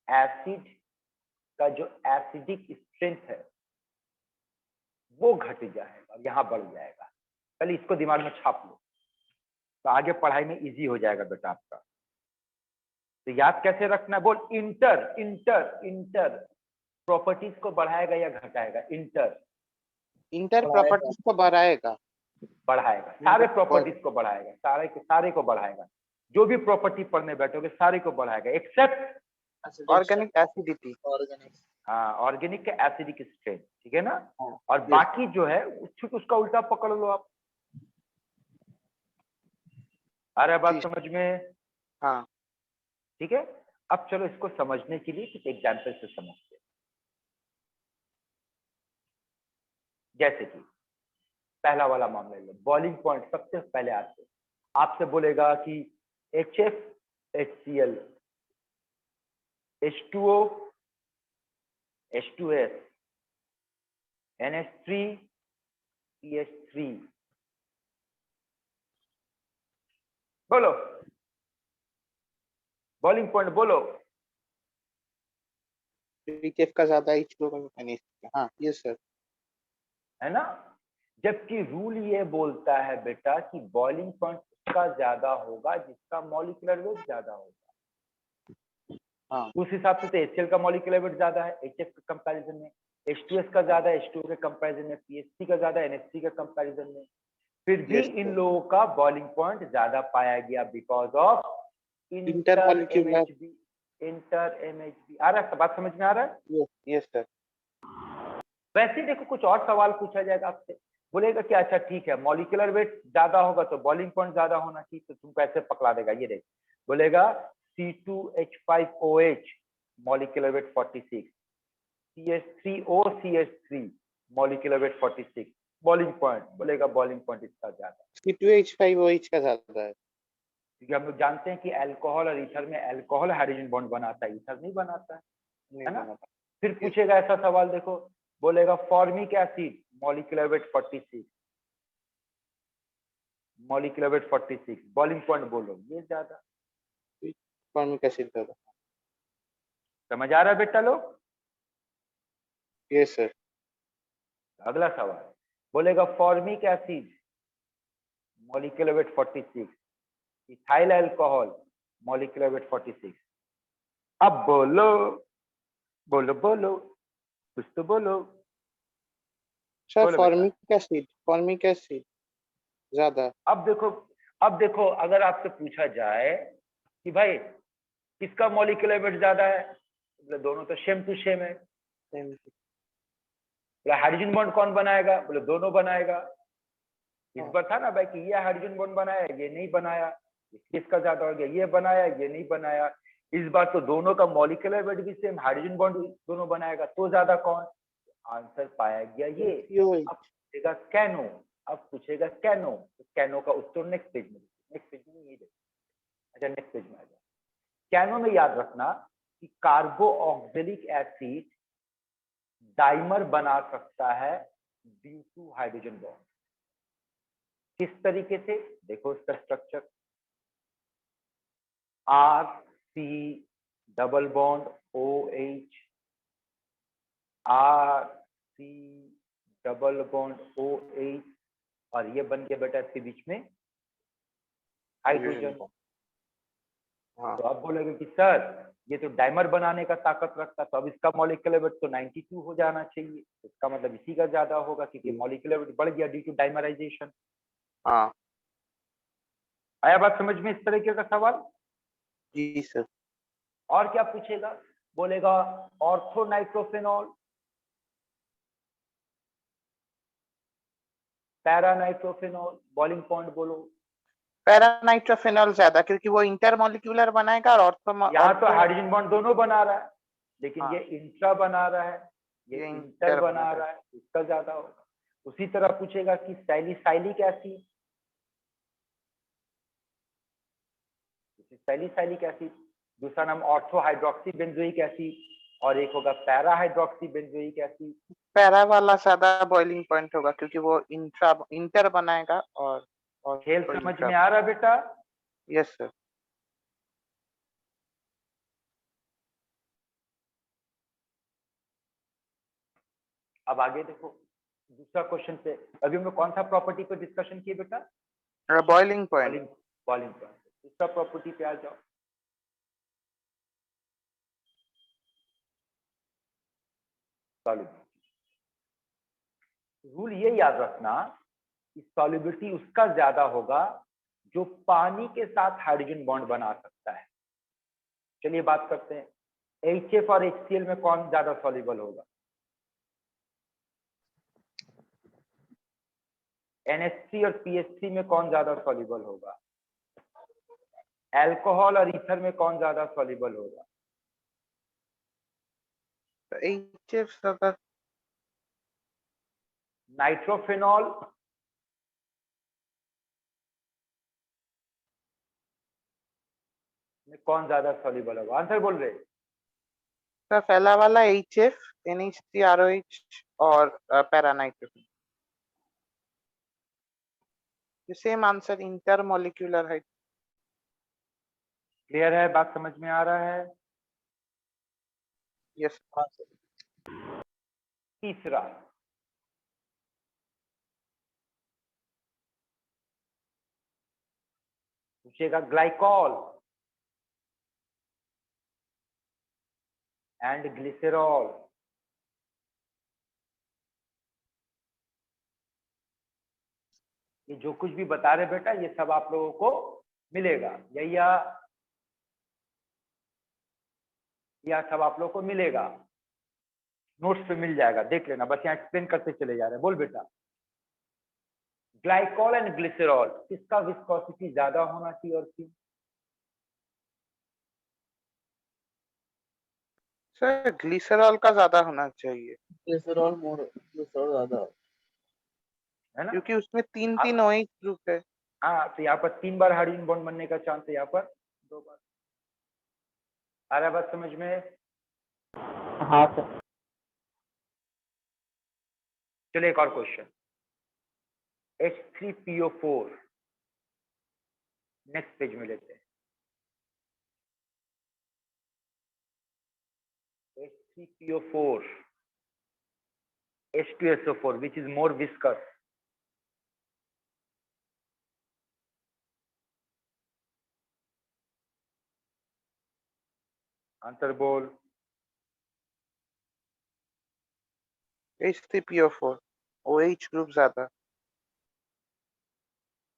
एसिड का जो एसिडिक स्ट्रेंथ है वो घट जाएगा, यहां बढ़ जाएगा। पहले इसको दिमाग में छाप लो, तो आगे पढ़ाई में इजी हो जाएगा बेटा आपका। तो याद कैसे रखना, बोल इंटर इंटर इंटर प्रॉपर्टीज को बढ़ाएगा या घटाएगा? इंटर प्रॉपर्टीज को बढ़ाएगा, सारे प्रॉपर्टीज को बढ़ाएगा, सारे को बढ़ाएगा। जो भी प्रॉपर्टी पढ़ने बैठोगे सारे को बढ़ाएगा एक्सेप्ट ऑर्गेनिक एसिडिटी, हाँ, ऑर्गेनिक का एसिडिक स्ट्रेंथ। ठीक है ना? और बाकी जो है उसका उल्टा पकड़ लो आप। आ रहा है बात समझ में? हाँ ठीक है, अब चलो इसको समझने के लिए कुछ एग्जाम्पल से समझते हैं। जैसे कि पहला वाला मामला लो, बॉइलिंग पॉइंट सबसे पहले आते आपसे बोलेगा कि HF HCl H2O H2S NH3 CH3 बोलो, बॉइलिंग पॉइंट बोलो। HF का ज्यादा H2O का NH3। हाँ यस सर, है ना। जबकि रूल ये बोलता है बेटा कि बॉइलिंग पॉइंट उसका ज्यादा होगा जिसका मॉलिक्यूलर वेट ज्यादा होगा। हाँ उस हिसाब से तो HCl का मॉलिक्यूलर वेट ज्यादा है HF के कंपैरिजन में, H2S का ज्यादा है H2O के कंपैरिजन में, PHC का ज्यादा है NH3 के कंपैरिजन में। फिर भी इन लोगों का बॉइलिंग पॉइंट ज्यादा पाया गया because of inter MHB। Inter MHB आ रहा है, बात समझ में आ रहा है? Yes sir. वैसे ही देखो कुछ और सवाल पूछा जाएगा आपसे, बोलेगा कि अच्छा ठीक है मॉलिक्यूलर वेट ज्यादा होगा तो बॉइलिंग पॉइंट ज्यादा होना चाहिए, तो तुमको ऐसे पकड़ा देगा। ये देख, बोलेगा C2H5OH molecular weight 46, CH3OCH3 molecular weight 46, boiling point बोलेगा बॉइलिंग पॉइंट इसका ज्यादा। C2H5OH का ज्यादा है, क्योंकि हम लोग जानते हैं कि अल्कोहल और ईथर में अल्कोहल हाइड्रोजन बॉन्ड बनाता है, ईथर नहीं बनाता है ना। फिर पूछेगा ऐसा सवाल, देखो बोलेगा formic acid molecular weight 46, molecular weight 46, boiling point बोलो ये ज्यादा। फॉर्मिक एसिड ज्यादा। समझ आ रहा है बेटा लोग? Yes sir. अगला सवाल बोलेगा formic acid molecular weight 46, ethyl alcohol molecular weight 46। अब बोलो बोलो बोलो, कुछ तो बोलो सर। फॉर्मिक एसिड ज्यादा। अब देखो अगर आपसे पूछा जाए कि भाई किसका मॉलिक्यूलर वेट ज्यादा है, बोले दोनों तो सेम टू सेम है। बोले हाइड्रोजन बॉन्ड कौन बनाएगा, बोले दोनों बनाएगा। इस बार था ना भाई कि ये हाइड्रोजन बॉन्ड बनाया ये नहीं बनाया, किसका ज्यादा हो गया, ये बनाया ये नहीं बनाया। इस बार तो दोनों का मॉलिक्यूलर वेट भी सेम, हाइड्रोजन बॉन्ड दोनों बनाएगा, तो ज्यादा कौन? आंसर पाया गया ये। अब पूछेगा कैनो, अब पूछेगा कैनो, तो कैनो का उत्तर नेक्स्ट पेज में, नेक्स्ट पेज में ये देखो। अच्छा नेक्स्ट पेज में आ जाए। कैनो में याद रखना कि कार्बो ऑक्जेलिक एसिड डाइमर बना सकता है ड्यू टू हाइड्रोजन बॉन्ड। किस तरीके से, देखो इसका structure, RC double bond OH, RC double bond OH, और ये बन गया बेटा इसके बीच में हाइड्रोजन। तो अब बोलोगे कि सर ये तो डाइमर बनाने का ताकत रखता, तो अब इसका मॉलिक्यूलर वेट तो 92 हो जाना चाहिए, इसका मतलब इसी का ज्यादा होगा क्योंकि मॉलिक्यूलर वेट बढ़ गया ड्यू टू डाइमराइजेशन। हाँ आया बात समझ में इस तरीके का सवाल? जी सर। और क्या पूछेगा, बोलेगा ऑर्थो नाइट्रोफेनॉल, पैरा नाइट्रोफेनॉल, बॉइलिंग पॉइंट बोलो। पैरा नाइट्रोफेनॉल ज्यादा, क्योंकि वो इंटरमॉलिक्यूलर बनाएगा और यहाँ तो हाइड्रोजन बॉन्ड दोनों बना रहा है, लेकिन हाँ। ये इंट्रा बना रहा है, ये इंटर बना रहा है, इसका ज्यादा होगा। उसी तरह पूछेगा कि सैलिसाइलिक एसिड, सैलिसाइलिक एसिड, दूसरा नाम ऑर्थो हाइड्रोक्सी बेंजोइक एसिड, और एक होगा para hydroxy benzoic acid. Para वाला ज्यादा बॉइलिंग पॉइंट होगा क्योंकि वो इंटर बनाएगा और खेल समझ में आ रहा बेटा? Yes sir. अब आगे देखो दूसरा क्वेश्चन पे, अभी हम लोग कौन सा प्रॉपर्टी पे डिस्कशन किए बेटा? Boiling point. Boiling point. दूसरा प्रॉपर्टी पे आ जाओ। रूल ये याद रखना कि सॉल्युबिलिटी उसका ज्यादा होगा जो पानी के साथ हाइड्रोजन बॉन्ड बना सकता है। चलिए बात करते हैं, HF और HCl में कौन ज्यादा सॉल्युबल होगा? NH3 और PH3 में कौन ज्यादा सॉल्युबल होगा? अल्कोहल और ईथर में कौन ज्यादा सॉल्युबल होगा? HF ज्यादा। नाइट्रोफेनॉल में कौन ज्यादा सॉल्युबल होगा? आंसर बोल रहे। सर पहला वाला HF NH3ROH और paranitrophenol. Same answer, intermolecular hydrogen. Clear है? बात समझ में आ रहा है? यस। तीसरा, पूछेगा ग्लाइकॉल एंड ग्लिसरॉल। ये जो कुछ भी बता रहे बेटा ये सब आप लोगों को मिलेगा, या सब आप लोगों को मिलेगा, नोट्स पे मिल जाएगा, देख लेना। बस यहाँ एक्सप्लेन करते चले जा रहे हैं। बोल बेटा, ग्लाइकॉल एंड ग्लिसरॉल किसका विस्कोसिटी ज्यादा होना चाहिए और क्यों? सर ग्लिसरॉल का ज्यादा होना चाहिए। ग्लिसरॉल ज्यादा है ना, क्योंकि उसमें 3 OH ग्रुप है। हाँ, तो यहाँ पर 3 बार हाइड्रोजन बॉन्ड बनने का चांस है, यहाँ पर 2 बार। आ रहा है बात समझ में? हाँ सर। चलिए एक और क्वेश्चन, H3PO4, नेक्स्ट पेज में लेते हैं। H3PO4, H2SO4, which is more viscous? Answer बोल। H3PO4, OH ग्रुप ज्यादा।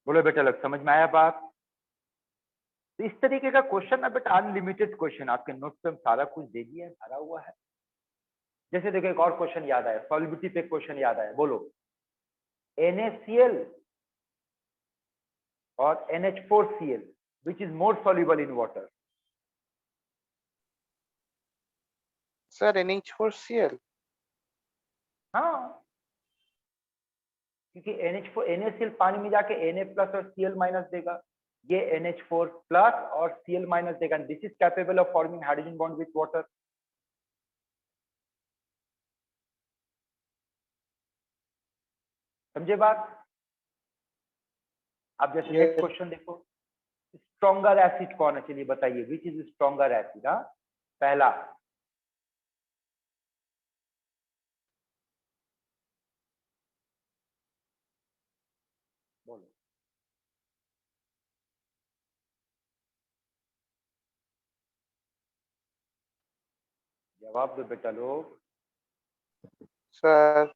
बोलो बेटा, लग समझ में आया बात? तो इस तरीके का क्वेश्चन है बेटा, अनलिमिटेड क्वेश्चन आपके नोट्स पे हम सारा कुछ दे दिए, भरा हुआ है। जैसे देखो एक और क्वेश्चन याद आया, सॉल्युबिलिटी पे क्वेश्चन याद आया, बोलो NaCl और NH4Cl, which is more soluble in water? Sir NH4Cl। हाँ, क्योंकि NaCl पानी में जाके Na+ और Cl- देगा, ये NH4+ और Cl- देगा। This is capable of forming hydrogen bond with water. समझे बात? आप जैसे नेक्स्ट क्वेश्चन देखो, स्ट्रॉन्गर एसिड कौन है, चलिए बताइए, विच इज स्ट्रॉन्गर एसिड? हाँ, पहला बोलो। जवाब दो बेटा लोग। Sir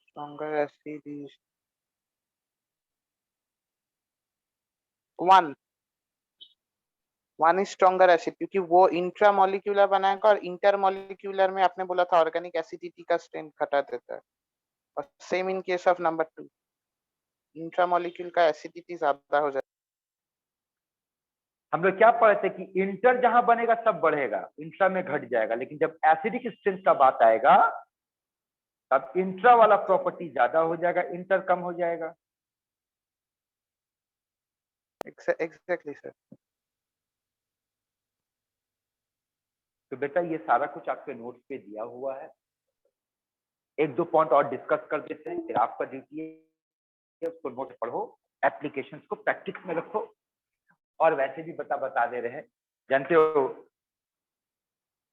stronger acid is 1 is stronger acid, क्योंकि वो इंट्रामोलिक्यूलर बनाएगा और इंटरमोलिक्यूलर में आपने बोला था ऑर्गेनिक एसिडिटी का स्ट्रेंथ घटा देता है। और same in case of number 2, इंट्रामोलिक्यूल का एसिडिटी ज्यादा हो जाता है। हम लोग क्या पढ़े थे कि इंटर जहां बनेगा सब बढ़ेगा, इंट्रा में घट जाएगा, लेकिन जब एसिडिक स्ट्रेंथ का बात आएगा तब इंट्रा वाला प्रॉपर्टी ज्यादा हो जाएगा, इंटर कम हो जाएगा। Exactly sir. तो बेटा ये सारा कुछ आपके नोट्स पे दिया हुआ है, एक दो पॉइंट और डिस्कस कर देते हैं, फिर आपका ड्यूटी है उसको नोट पढ़ो, एप्लीकेशंस को प्रैक्टिस में रखो। और वैसे भी बता दे रहे हैं, जानते हो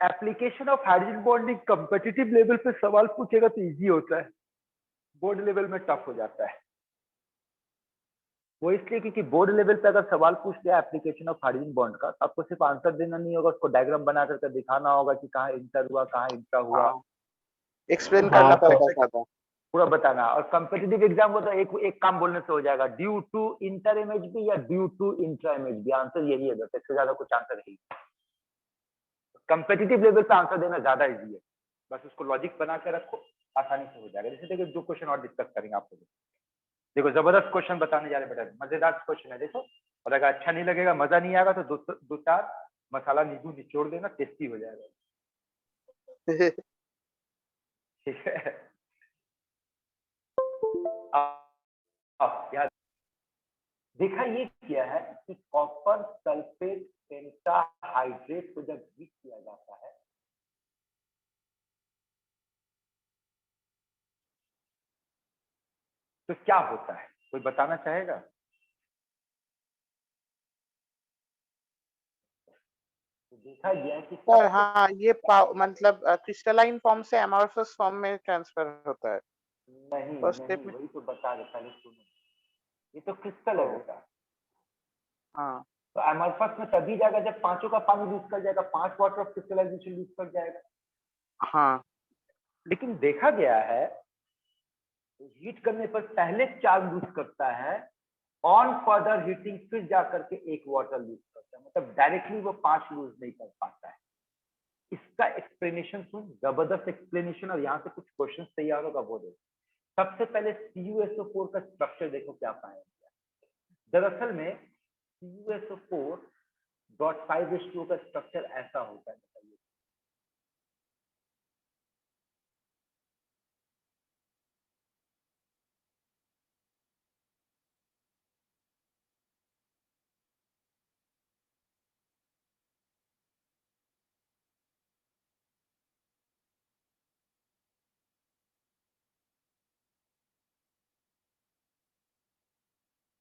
application of hydrogen bonding competitive level पे सवाल पूछेगा तो इजी होता है, बोर्ड लेवल में टफ हो जाता है। वो इसलिए क्योंकि बोर्ड लेवल पे अगर सवाल पूछ लिया एप्लीकेशन ऑफ हाइड्रोजन बॉन्ड का, तो आपको सिर्फ आंसर देना नहीं होगा, उसको डायग्राम बना करके दिखाना होगा कि कहाँ इंटर हुआ, कहाँ इंट्रा हुआ, एक्सप्लेन करना पड़ेगा ज्यादा, पूरा बताना। और कंपेटिटिव एग्जाम को तो एक काम बोलने से हो जाएगा, ड्यू टू इंटर एमएचबी या due to intra MHB, answer यही है बस, इससे ज्यादा कुछ आंसर नहीं। कंपेटिटिव लेवल पे आंसर देना ज्यादा इजी है, बस उसको लॉजिक बना के रखो, आसानी से हो जाएगा। जैसे देखो दो क्वेश्चन और डिस्कस करेंगे आप लोग, देखो जबरदस्त क्वेश्चन बताने जा रहे बेटा, मजेदार क्वेश्चन है देखो, और अगर अच्छा नहीं लगेगा, मजा नहीं आएगा तो दो चार मसाला नींबू निचोड़ देना, टेस्टी हो जाएगा। ठीक है, यार देखा ये किया है कि कॉपर सल्फेट पेंटाहाइड्रेट को जब हीट किया जाता है तो क्या होता है, कोई बताना चाहेगा? तो देखा गया है कि सर हाँ, ये मतलब क्रिस्टलाइन फॉर्म से एमोर्फस फॉर्म में ट्रांसफर होता है। नहीं फर्स्ट नहीं, स्टेप में वही तो बता रहे, पहले सुनो, ये तो क्रिस्टल है ओ, बेटा। हाँ तो एमोर्फस में तभी जाएगा जब पांचों का पानी लूज कर जाएगा, 5 वाटर ऑफ क्रिस्टलाइजेशन लूज कर जाएगा। हाँ लेकिन देखा गया है हीट करने पर पहले 4 लूज करता है, ऑन फर्दर हीटिंग फिर जाकर के 1 वाटर लूज करता है, मतलब डायरेक्टली वो 5 लूज नहीं कर पाता है। इसका एक्सप्लेनेशन सुन, जबरदस्त एक्सप्लेनेशन, और यहाँ से कुछ क्वेश्चन तैयार होगा वो देखो। सबसे पहले CuSO4 का स्ट्रक्चर देखो क्या पाया गया। दरअसल में CuSO4.5H2O का स्ट्रक्चर ऐसा होता है, बताइए।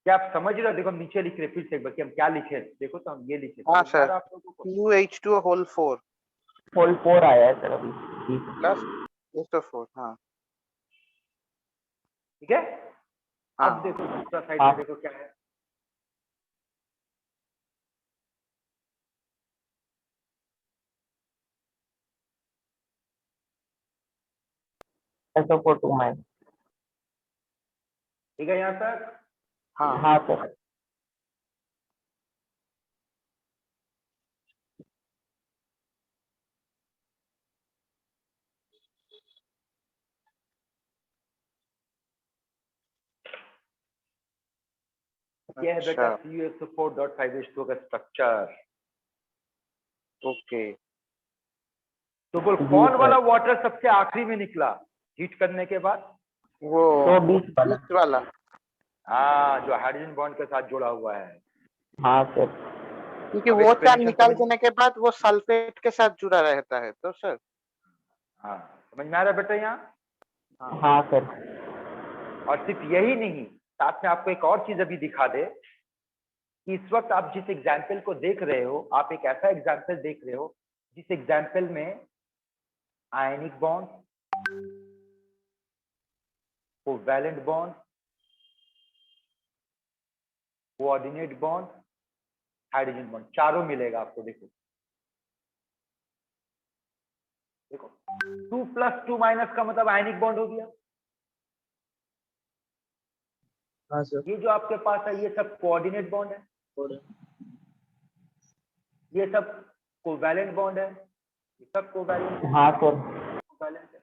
क्या आप समझ रहे हो? देखो हम नीचे लिख रहे, फिर से एक बार कि हम क्या लिखे, देखो तो हम ये लिखे हाँ एक बार सर, आप लोगों को। CuH2O होल 4 होल 4 आया है सर अभी। Plus SO4। हाँ ठीक है, हाँ अब देखो दूसरा साइड हाँ। में देखो क्या है। SO4 2 minus. ठीक है यहाँ तक। हाँ हाँ सर। ये है बेटा अच्छा CuSO4.5H2O का स्ट्रक्चर। ओके। तो बोल जी कौन सर। वाला वाटर सबसे आखिरी में निकला हीट करने के बाद? वो तो 20 वाला। बीच वाला। हाँ, जो हाइड्रोजन बॉन्ड के साथ जुड़ा हुआ है। हाँ सर। क्योंकि अब वो चार एक्सप्लेनेशन निकाल समझ, देने के बाद वो सल्फेट के साथ जुड़ा रहता है तो सर। हाँ समझ में आ रहा है बेटा यहाँ? हाँ सर। और सिर्फ यही नहीं, साथ में आपको एक और चीज अभी दिखा दे कि इस वक्त आप जिस एग्जाम्पल को देख रहे हो, आप एक ऐसा एग्जाम्पल देख रहे हो जिस एग्जाम्पल में ionic bond, covalent bond, coordinate bond, hydrogen bond, चारों मिलेगा आपको। देखो देखो 2 + 2 - का मतलब आयनिक बॉन्ड हो गया। हाँ सर। ये जो आपके पास है ये सब कोऑर्डिनेट बॉन्ड है, ये सब कोवैलेंट बॉन्ड है, ये सब कोवैलेंट है, हाँ सर। कोवैलेंट है।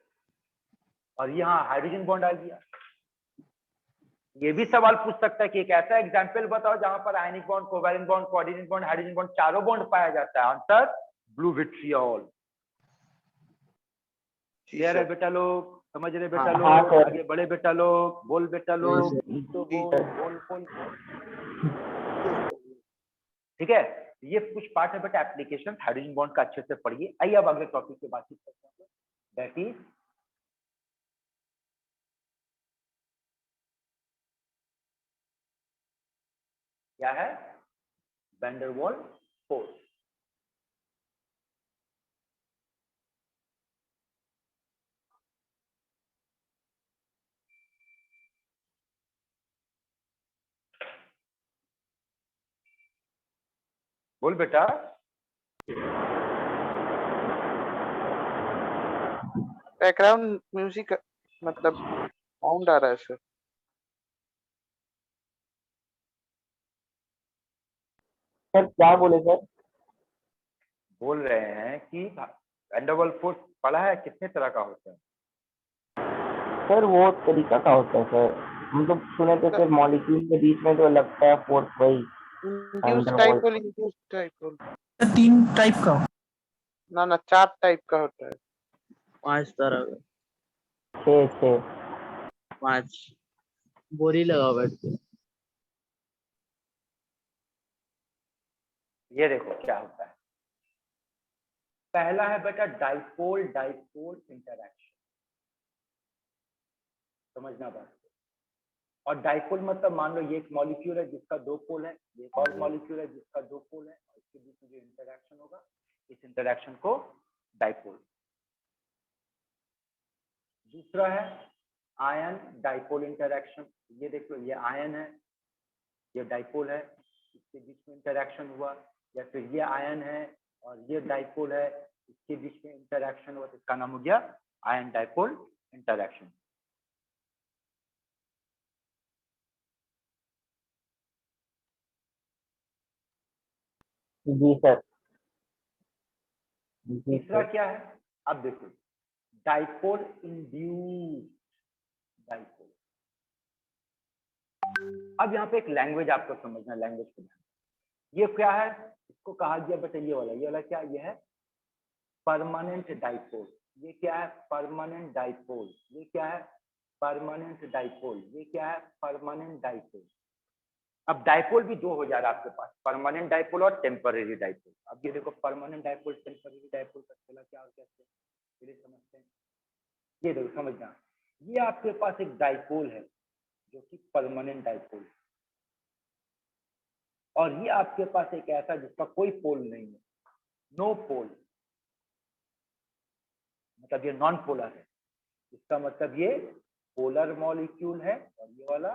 और यहाँ हाइड्रोजन बॉन्ड आ गया। ये भी सवाल पूछ सकता है कि एक ऐसा एग्जाम्पल बताओ जहां पर ionic bond, covalent bond, coordinate bond, hydrogen bond, चारों बॉन्ड पाया जाता है। Answer blue vitriol. क्लियर है बेटा लोग? समझ रहे बेटा हाँ, लोग? हाँ सर। आगे बढ़े बेटा लोग, बोल बेटा लोग, सर। तो जी बोल बोल बोल बोल। ठीक है, ये कुछ पार्ट है बेटा एप्लीकेशन, हाइड्रोजन बॉन्ड का अच्छे से पढ़िए। आइए अब अगले टॉपिक पे बातचीत करते हैं, दैट इज क्या है? Van der Waals force. बोल बेटा। बैकग्राउंड म्यूजिक मतलब साउंड आ रहा है सर। सर क्या बोले सर? बोल रहे हैं कि वैन डर वाल्स फोर्स पढ़ा है, कितने तरह का होता है? सर वो तरीका का होता है सर, हम तो सुने थे सर मॉलिक्यूल के बीच में जो लगता है फोर्स, वही induce van dipole, induce dipole. 3 type का। ना 4 टाइप का होता है। 5 तरह का। 6 5 बोरी लगा बैठते। ये देखो क्या होता है। पहला है बेटा डाइपोल डाइपोल इंटरैक्शन, समझना बात। और डाइपोल मतलब मान लो ये एक मॉलिक्यूल है जिसका 2 पोल है, ये एक और मॉलिक्यूल है जिसका 2 पोल है, और इसके बीच में जो इंटरेक्शन होगा इस इंटरेक्शन को डाइपोल। दूसरा है आयन डाइपोल इंटरेक्शन। ये देखो ये आयन है, ये डाइपोल है, इसके बीच में इंटरेक्शन हुआ, या फिर ये आयन है और ये डाइपोल है, इसके बीच में इंटरेक्शन हुआ, तो इसका नाम हो गया आयन डाइपोल इंटरेक्शन। जी सर। जी तीसरा सर। क्या है, अब देखो डाइपोल इंड्यूस्ड डाइपोल। अब यहाँ पे एक लैंग्वेज आपको समझना, लैंग्वेज को ध्यान। ये क्या है, इसको कहा गया बेटा ये वाला क्या, ये है परमानेंट डाइपोल। ये क्या है, परमानेंट डाइपोल। ये क्या है, परमानेंट डाइपोल। ये क्या है, परमानेंट डाइपोल। अब डाइपोल भी दो हो जा रहा है आपके पास, परमानेंट डाइपोल और टेम्पररी डाइपोल। अब ये देखो परमानेंट डाइपोल टेम्पररी डाइपोल का खेला क्या और कैसे, चलिए समझते हैं। ये देखो समझना, ये आपके पास एक डाइपोल है जो कि परमानेंट डाइपोल, और ये आपके पास एक ऐसा जिसका कोई पोल नहीं है, नो पोल, मतलब ये नॉन पोलर है। इसका मतलब ये पोलर मॉलिक्यूल है और ये वाला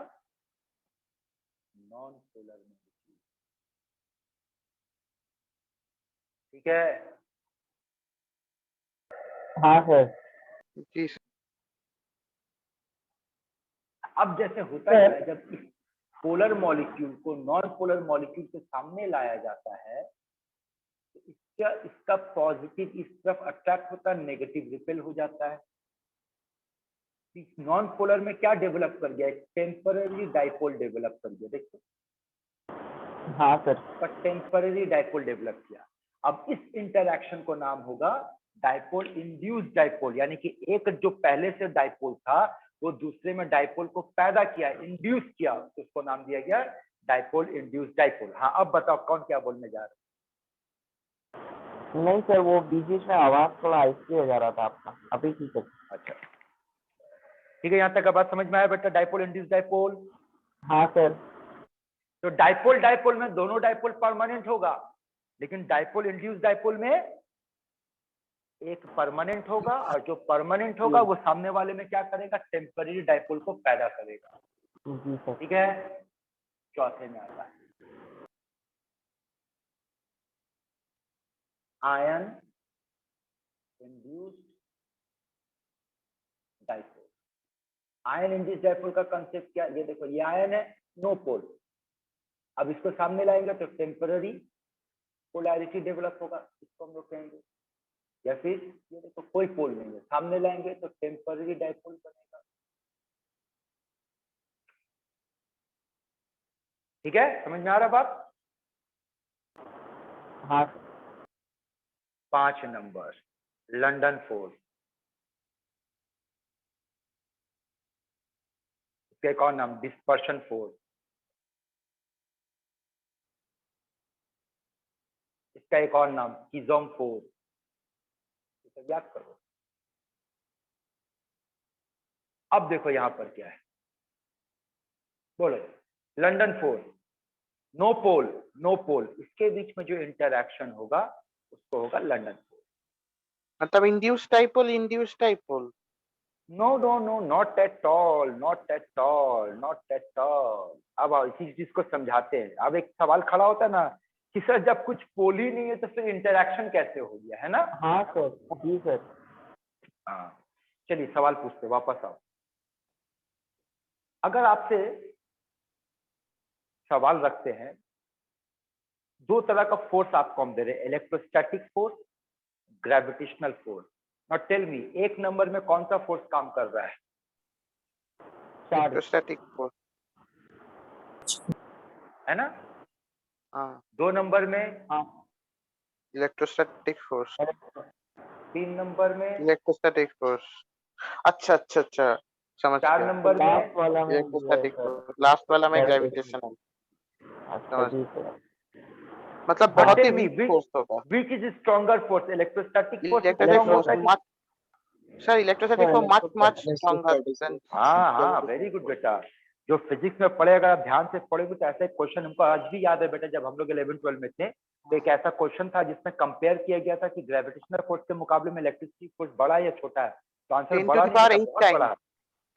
नॉन पोलर मॉलिक्यूल। ठीक है, हाँ सर। जी सर। अब जैसे होता क्या है, जब इस पोलर मॉलिक्यूल को नॉन पोलर मॉलिक्यूल के सामने लाया जाता है तो इसका पॉजिटिव इस तरफ अट्रैक्ट होता है, नेगेटिव रिपेल हो जाता है। इस नॉन पोलर में क्या डेवलप कर गया, एक टेम्पररी डाइपोल डेवलप कर गया। देखो हाँ सर। पर टेम्पररी डाइपोल डेवलप किया। अब इस इंटरैक्शन को नाम होगा डाइपोल इंड्यूस्ड डाइपोल, यानी कि एक जो पहले से डाइपोल था वो दूसरे में डाइपोल को पैदा किया, इंड्यूस किया, तो उसको नाम दिया गया डाइपोल इंड्यूस्ड डाइपोल। हाँ अब बताओ कौन क्या बोलने जा रहा है। नहीं सर, वो बीच बीच में आवाज थोड़ा आहिस्ते हो जा रहा था आपका, अभी ठीक है। अच्छा ठीक है, यहाँ तक बात समझ में आया बेटा, डाइपोल इंड्यूस्ड डाइपोल। हाँ सर। तो डाइपोल डाइपोल में दोनों डाइपोल परमानेंट होगा, लेकिन डाइपोल इंड्यूस्ड डाइपोल में एक परमानेंट होगा, और जो परमानेंट होगा वो सामने वाले में क्या करेगा, टेम्पररी डाइपोल को पैदा करेगा। जी सर। ठीक है, चौथे में आता है ion induced dipole. Ion induced dipole का कंसेप्ट क्या, ये देखो ये आयन है, नो पोल। अब इसको सामने लाएंगे तो टेम्पररी पोलैरिटी डेवलप होगा, इसको हम लोग कहेंगे। या फिर ये देखो कोई पोल नहीं है, सामने लाएंगे तो टेम्पररी डाइपोल बनेगा। ठीक है, समझ में आ रहा बात। हाँ 5 नंबर लंदन फोर्स। इसका एक और नाम डिस्पर्शन फोर्स। इसका एक और नाम किजोम फोर्स। इसे याद करो। अब देखो यहां पर क्या है, बोलो। London force, no pole, no pole, इसके बीच में जो इंटरैक्शन होगा उसको होगा लंदन फोर्स। मतलब induced dipole. No no no, not at all, not at all, not at all. अब आओ इसी चीज को समझाते हैं। अब एक सवाल खड़ा होता है ना कि सर जब कुछ पोल ही नहीं है तो फिर इंटरैक्शन कैसे हो गया, है ना। हाँ सर। जी सर। हाँ चलिए सवाल पूछते, वापस आओ। अगर आपसे सवाल रखते हैं, दो तरह का फोर्स आपको हम दे रहे हैं, electrostatic force, gravitational force. Now tell me, एक नंबर में कौन सा फोर्स काम कर रहा है, इलेक्ट्रोस्टैटिक फोर्स, है ना। हाँ 2 नंबर में, हाँ इलेक्ट्रोस्टैटिक फोर्स, 3 नंबर में, इलेक्ट्रोस्टैटिक फोर्स। अच्छा अच्छा अच्छा, समझ 4 गया। नंबर लास्ट में। वाला में इलेक्ट्रोस्टैटिक सर। फोर्स, लास्ट वाला में ग्रेविटेशन। ग्रेविटेशनल। अच्छा जी सर। मतलब But बहुत ही tell me, वीक फोर्स होगा। which is stronger force, electrostatic force electrostatic strong force होता है कि- much, sir electrostatic force much stronger than. हाँ हाँ वेरी गुड बेटा। जो फिजिक्स में पढ़े अगर आप ध्यान से पढ़ेंगे तो ऐसा एक क्वेश्चन हमको आज भी याद है बेटा, जब हम लोग 11-12 में थे तो एक ऐसा क्वेश्चन था जिसमें कंपेयर किया गया था कि ग्रेविटेशनल फोर्स के मुकाबले में इलेक्ट्रिसिटी फोर्स बड़ा है या छोटा है, तो आंसर 10 to बड़ा the नहीं power बेटा 8 बहुत बड़ा है।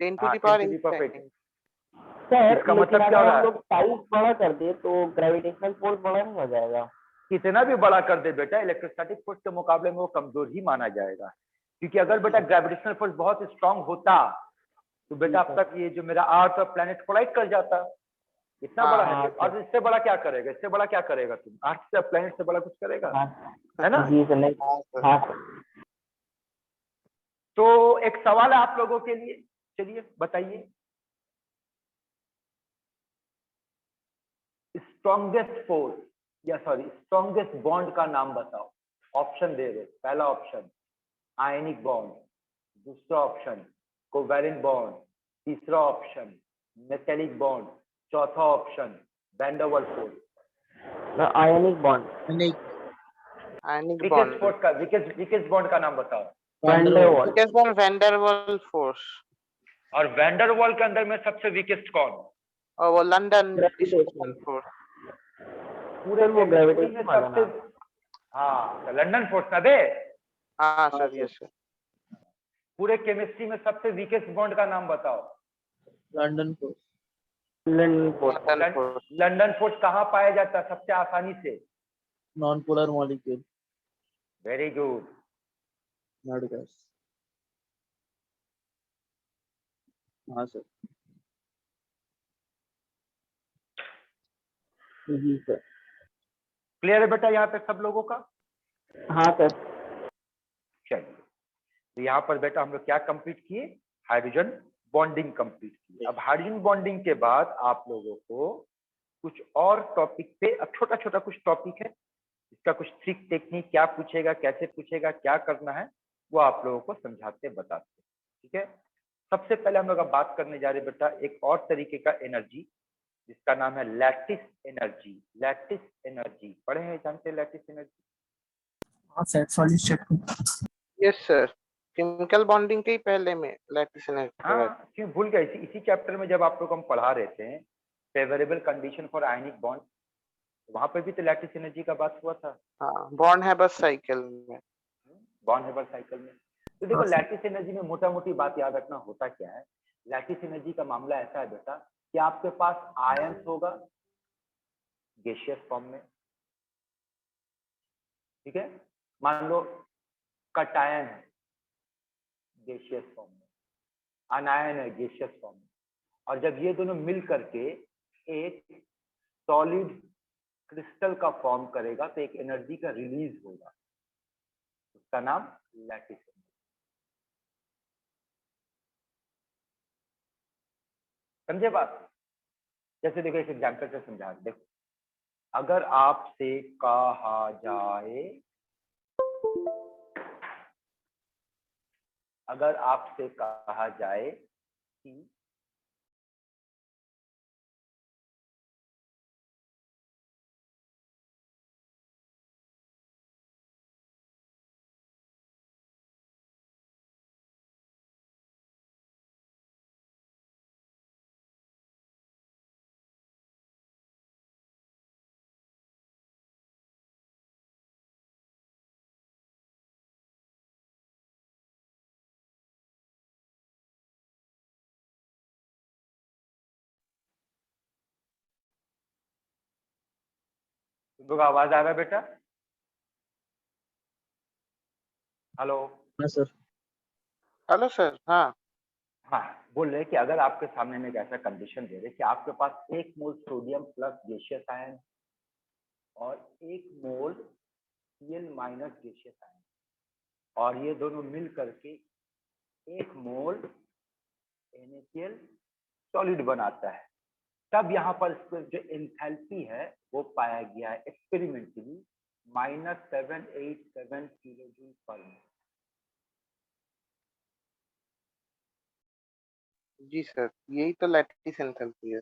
10 to हाँ the 10 power to the 8 power 8। times। Sir इसका लेकिन मतलब क्या हो अगर रहा हम है, लोग साइज बड़ा कर दे तो ग्रेविटेशनल फोर्स बड़ा नहीं हो जाएगा? कितना भी बड़ा कर दे बेटा इलेक्ट्रोस्टैटिक फोर्स के मुकाबले में वो कमजोर ही माना जाएगा, क्योंकि अगर बेटा ग्रेविटेशनल फोर्स बहुत स्ट्रांग होता तो बेटा अब तक ये जो मेरा अर्थ और प्लेनेट कोलाइड कर जाता। इतना बड़ा है हाँ, और इससे बड़ा क्या करेगा, इससे बड़ा क्या करेगा तुम, अर्थ से प्लेनेट से बड़ा कुछ करेगा, हाँ है ना। जी सर, नहीं। हाँ सर। हाँ सर। तो एक सवाल है आप लोगों के लिए, चलिए बताइए, स्ट्रॉन्गेस्ट फोर्स या सॉरी स्ट्रॉन्गेस्ट बॉन्ड का नाम बताओ। ऑप्शन दे रहे, पहला ऑप्शन आयनिक बॉन्ड, दूसरा ऑप्शन कोवैलेंट बॉन्ड, तीसरा ऑप्शन मेटेलिक बॉन्ड, चौथा option van der Waals force. Ionic bond. Ionic weakest bond. Force का वीकेस्ट बॉन्ड का नाम बताओ। Van der Waals. Weakest bond van der Waals force. और van der Waal के अंदर में सबसे वीकेस्ट कौन? और वो लंदन ग्रेविटेशन फोर्स। पूरे वो chemistry में ग्रेविटेशन वाला सबसे, नाम। हाँ लंदन फोर्स ना बे, हाँ सर, यस सर। पूरे केमिस्ट्री में सबसे वीकेस्ट बॉन्ड का नाम बताओ। London force. London force. London force. London force कहाँ पाया जाता है सबसे आसानी से? Non polar molecule. Very good. Not gas. हाँ सर। जी सर। क्लियर है बेटा यहाँ पे सब लोगों का? हाँ सर। चलिए, तो यहाँ पर बेटा हम लोग क्या कंप्लीट किए, हाइड्रोजन बॉन्डिंग कंप्लीट की। अब हाइड्रोजन बॉन्डिंग के बाद आप लोगों को कुछ और टॉपिक पे, अब छोटा छोटा कुछ टॉपिक है, इसका कुछ ट्रिक टेक्निक क्या पूछेगा, कैसे पूछेगा, क्या करना है, वो आप लोगों को समझाते बताते। ठीक है, सबसे पहले हम लोग अब बात करने जा रहे हैं बेटा एक और तरीके का एनर्जी जिसका नाम है लैटिस एनर्जी। लैटिस एनर्जी पढ़े हैं, जानते हैं लैटिस एनर्जी? हाँ sir, solid state. Yes sir, chemical bonding के ही पहले में लैटिस एनर्जी। हाँ क्यों भूल गए, इसी चैप्टर में जब आप लोग हम पढ़ा रहे थे favourable condition for ionic bond, वहां पर भी तो लैटिस एनर्जी का बात हुआ था। हाँ, बॉन्ड है बस साइकिल में। बॉन्ड हेबर साइकिल में। तो देखो लैटिस एनर्जी में मोटा मोटी बात याद रखना, होता क्या है, लैटिस एनर्जी का मामला ऐसा है बेटा कि आपके पास आयंस होगा गैसियस फॉर्म में, ठीक है, मान लो कटायन है गैसियस फॉर्म में, अनायन है गैसियस फॉर्म में, और जब ये दोनों मिल करके एक सॉलिड क्रिस्टल का फॉर्म करेगा तो एक एनर्जी का रिलीज होगा, उसका नाम लैटिस एनर्जी। समझे बात? जैसे देखो एक एग्जाम्पल से समझा, देखो अगर आपसे कहा जाए, अगर आपसे कहा जाए कि तुम लोग आवाज आ रहा है बेटा? हेलो? हाँ सर। Hello sir. हाँ हाँ, बोल रहे हैं कि अगर आपके सामने में एक ऐसा कंडीशन दे रहे कि आपके पास 1 मोल सोडियम प्लस गैसियस आयन और 1 मोल Cl माइनस गैसियस आयन, और ये दोनों मिल करके 1 मोल NaCl सॉलिड बनाता है, तब यहाँ पर इसको जो एंथैल्पी है वो पाया गया है एक्सपेरिमेंटली -787 किलो जूल पर मोल। जी सर, यही तो लैटिस एंथैल्पी है।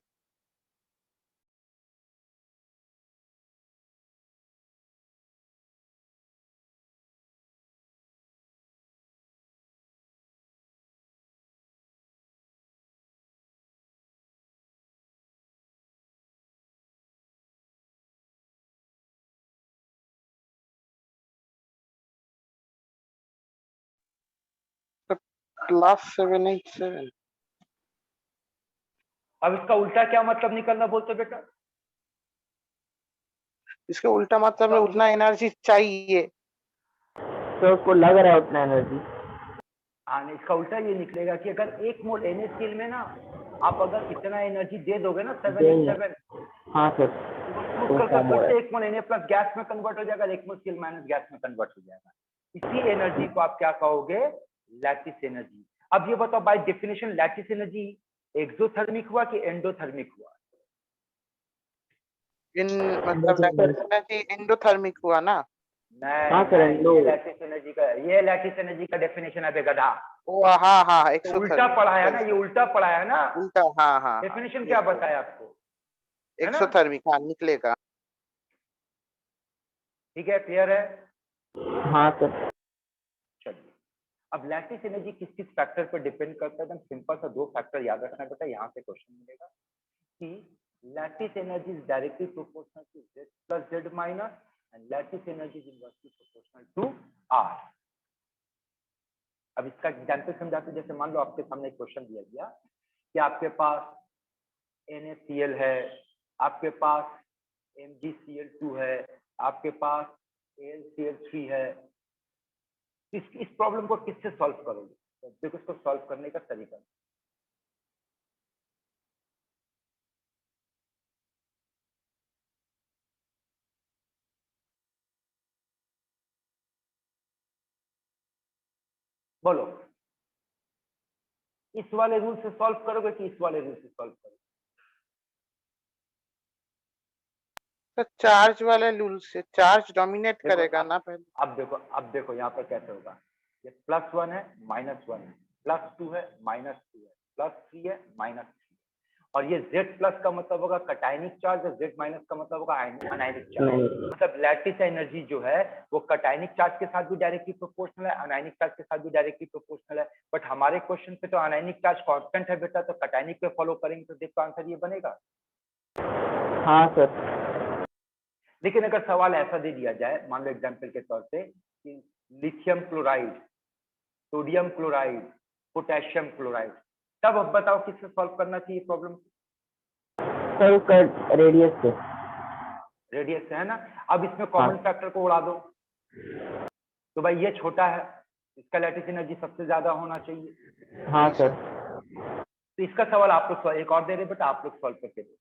+787 अब इसका उल्टा क्या मतलब निकलना बोलते बेटा? इसका उल्टा मतलब में उतना एनर्जी चाहिए। तो उसको लग रहा है उतना एनर्जी। हाँ नहीं, इसका उल्टा ये निकलेगा कि अगर 1 मोल NaCl में ना आप अगर इतना एनर्जी दे दोगे ना 787, हाँ सर, तो प्रूव कर सकते हो 1 मोल Na प्लस गैस में कन्वर्ट हो जाएगा, 1 मोल Cl माइनस गैस में कन्वर्ट हो जाएगा। इसी एनर्जी को आप क्या कहोगे? Lattice energy. अब ये बताओ by definition lattice energy exothermic हुआ कि एंडोथर्मिक हुआ? इन मतलब एनर्जी एंडोथर्मिक हुआ ना? हाँ सर, नहीं, ये लैटिस एनर्जी का डेफिनेशन है बे गधा। ओ हाँ हाँ तो उल्टा पढ़ा है ना, ये उल्टा पढ़ा है ना। उल्टा हाँ हाँ डेफिनेशन क्या बताया आपको? है ना? एक्सोथर्मिक हाँ निकलेगा। ठीक है, क्लियर है? हाँ सर। चलिए, अब लैटिस एनर्जी किस किस फैक्टर पर डिपेंड करता है? एकदम सिंपल सा 2 फैक्टर याद रखना बेटा, यहाँ से क्वेश्चन मिलेगा कि lattice energy is directly proportional to z plus z minus and lattice energy is inversely proportional to r। अब इसका एग्जांपल समझाते, जैसे मान लो आपके सामने एक क्वेश्चन दिया गया कि आपके पास NaCl है, आपके पास MgCl2 है, आपके पास AlCl3 है। इस प्रॉब्लम को किससे सॉल्व करोगे? तो देखो इसको सॉल्व करने का तरीका। बोलो, इस वाले रूल से सॉल्व करोगे कि इस वाले रूल से सॉल्व करोगे? तो चार्ज वाले रूल से चार्ज डोमिनेट देखो, करेगा ना पहले। अब देखो यहाँ पर कैसे होगा। ये +1 है, -1 है, +2 है, -2 है, +3 है, -3 है। और ये Z प्लस का मतलब होगा कटायनिक चार्ज और Z माइनस का मतलब होगा अनायनिक चार्ज। मतलब लैटिस एनर्जी जो है वो कटायनिक चार्ज के साथ भी डायरेक्टली प्रोपोर्शनल है, अनायनिक चार्ज के साथ भी डायरेक्टली प्रोपोर्शनल है। बट हमारे क्वेश्चन पे तो अनायनिक चार्ज कांस्टेंट है बेटा, तो कटायनिक पे फॉलो करेंगे तो देखो आंसर ये बनेगा। हाँ सर। लेकिन अगर सवाल ऐसा दे दिया जाए, मान लो एग्जाम्पल के तौर पे कि lithium chloride, sodium chloride, potassium chloride, तब अब बताओ किससे सॉल्व करना चाहिए प्रॉब्लम? सर उसका रेडियस से। रेडियस से, है ना। अब इसमें कॉमन फैक्टर को उड़ा दो, तो भाई ये छोटा है, इसका लैटिस एनर्जी सबसे ज्यादा होना चाहिए। हाँ सर। तो इसका सवाल आप लोग एक और दे रहे बेटा, आप लोग सॉल्व करके दो।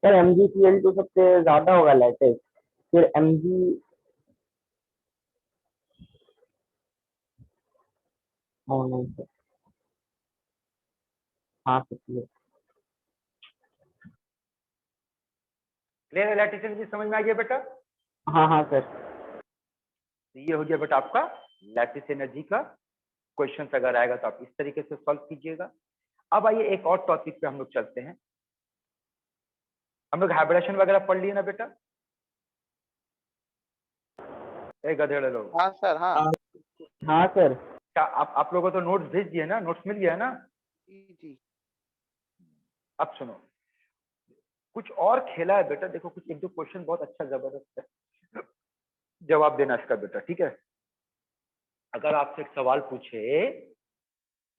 सर MgCl2 सबसे ज्यादा होगा लैटिस, फिर Mg। नहीं सर। हाँ सर clear। क्लियर है? लैटिस एनर्जी समझ में आ गया बेटा? हाँ हाँ सर। तो ये हो गया बेटा आपका लैटिस एनर्जी का क्वेश्चन। अगर आएगा तो आप इस तरीके से सॉल्व कीजिएगा। अब आइए एक और टॉपिक पे हम लोग चलते हैं। हम लोग हाइब्रिडेशन वगैरह पढ़ लिए ना बेटा? एक गधेड़े लोग। हाँ सर हाँ हाँ सर। क्या आप लोगों को तो नोट्स भेज दिए ना? नोट्स मिल गया है ना? जी। अब सुनो, कुछ और खेला है बेटा। देखो कुछ 1-2 क्वेश्चन बहुत अच्छा जबरदस्त है, जवाब देना इसका बेटा, ठीक है? अगर आपसे एक सवाल पूछे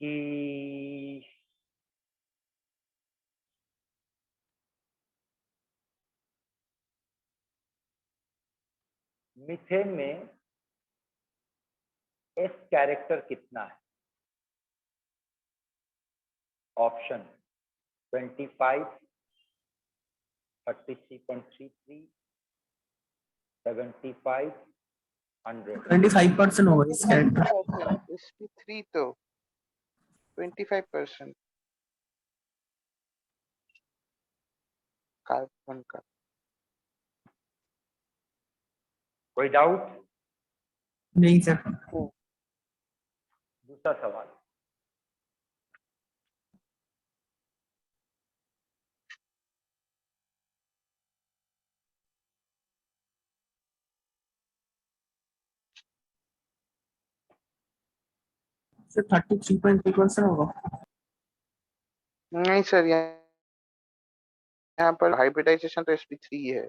कि मीथेन में S कैरेक्टर कितना है? ऑप्शन 25, 33.33, 75, 100। 25% होगा इस कैरेक्टर। sp3 तो 25% कार्बन का। कोई डाउट? नहीं सर। दूसरा सवाल, सर 33.3% होगा। नहीं सर यहाँ पर हाइब्रिडाइजेशन तो sp3 है।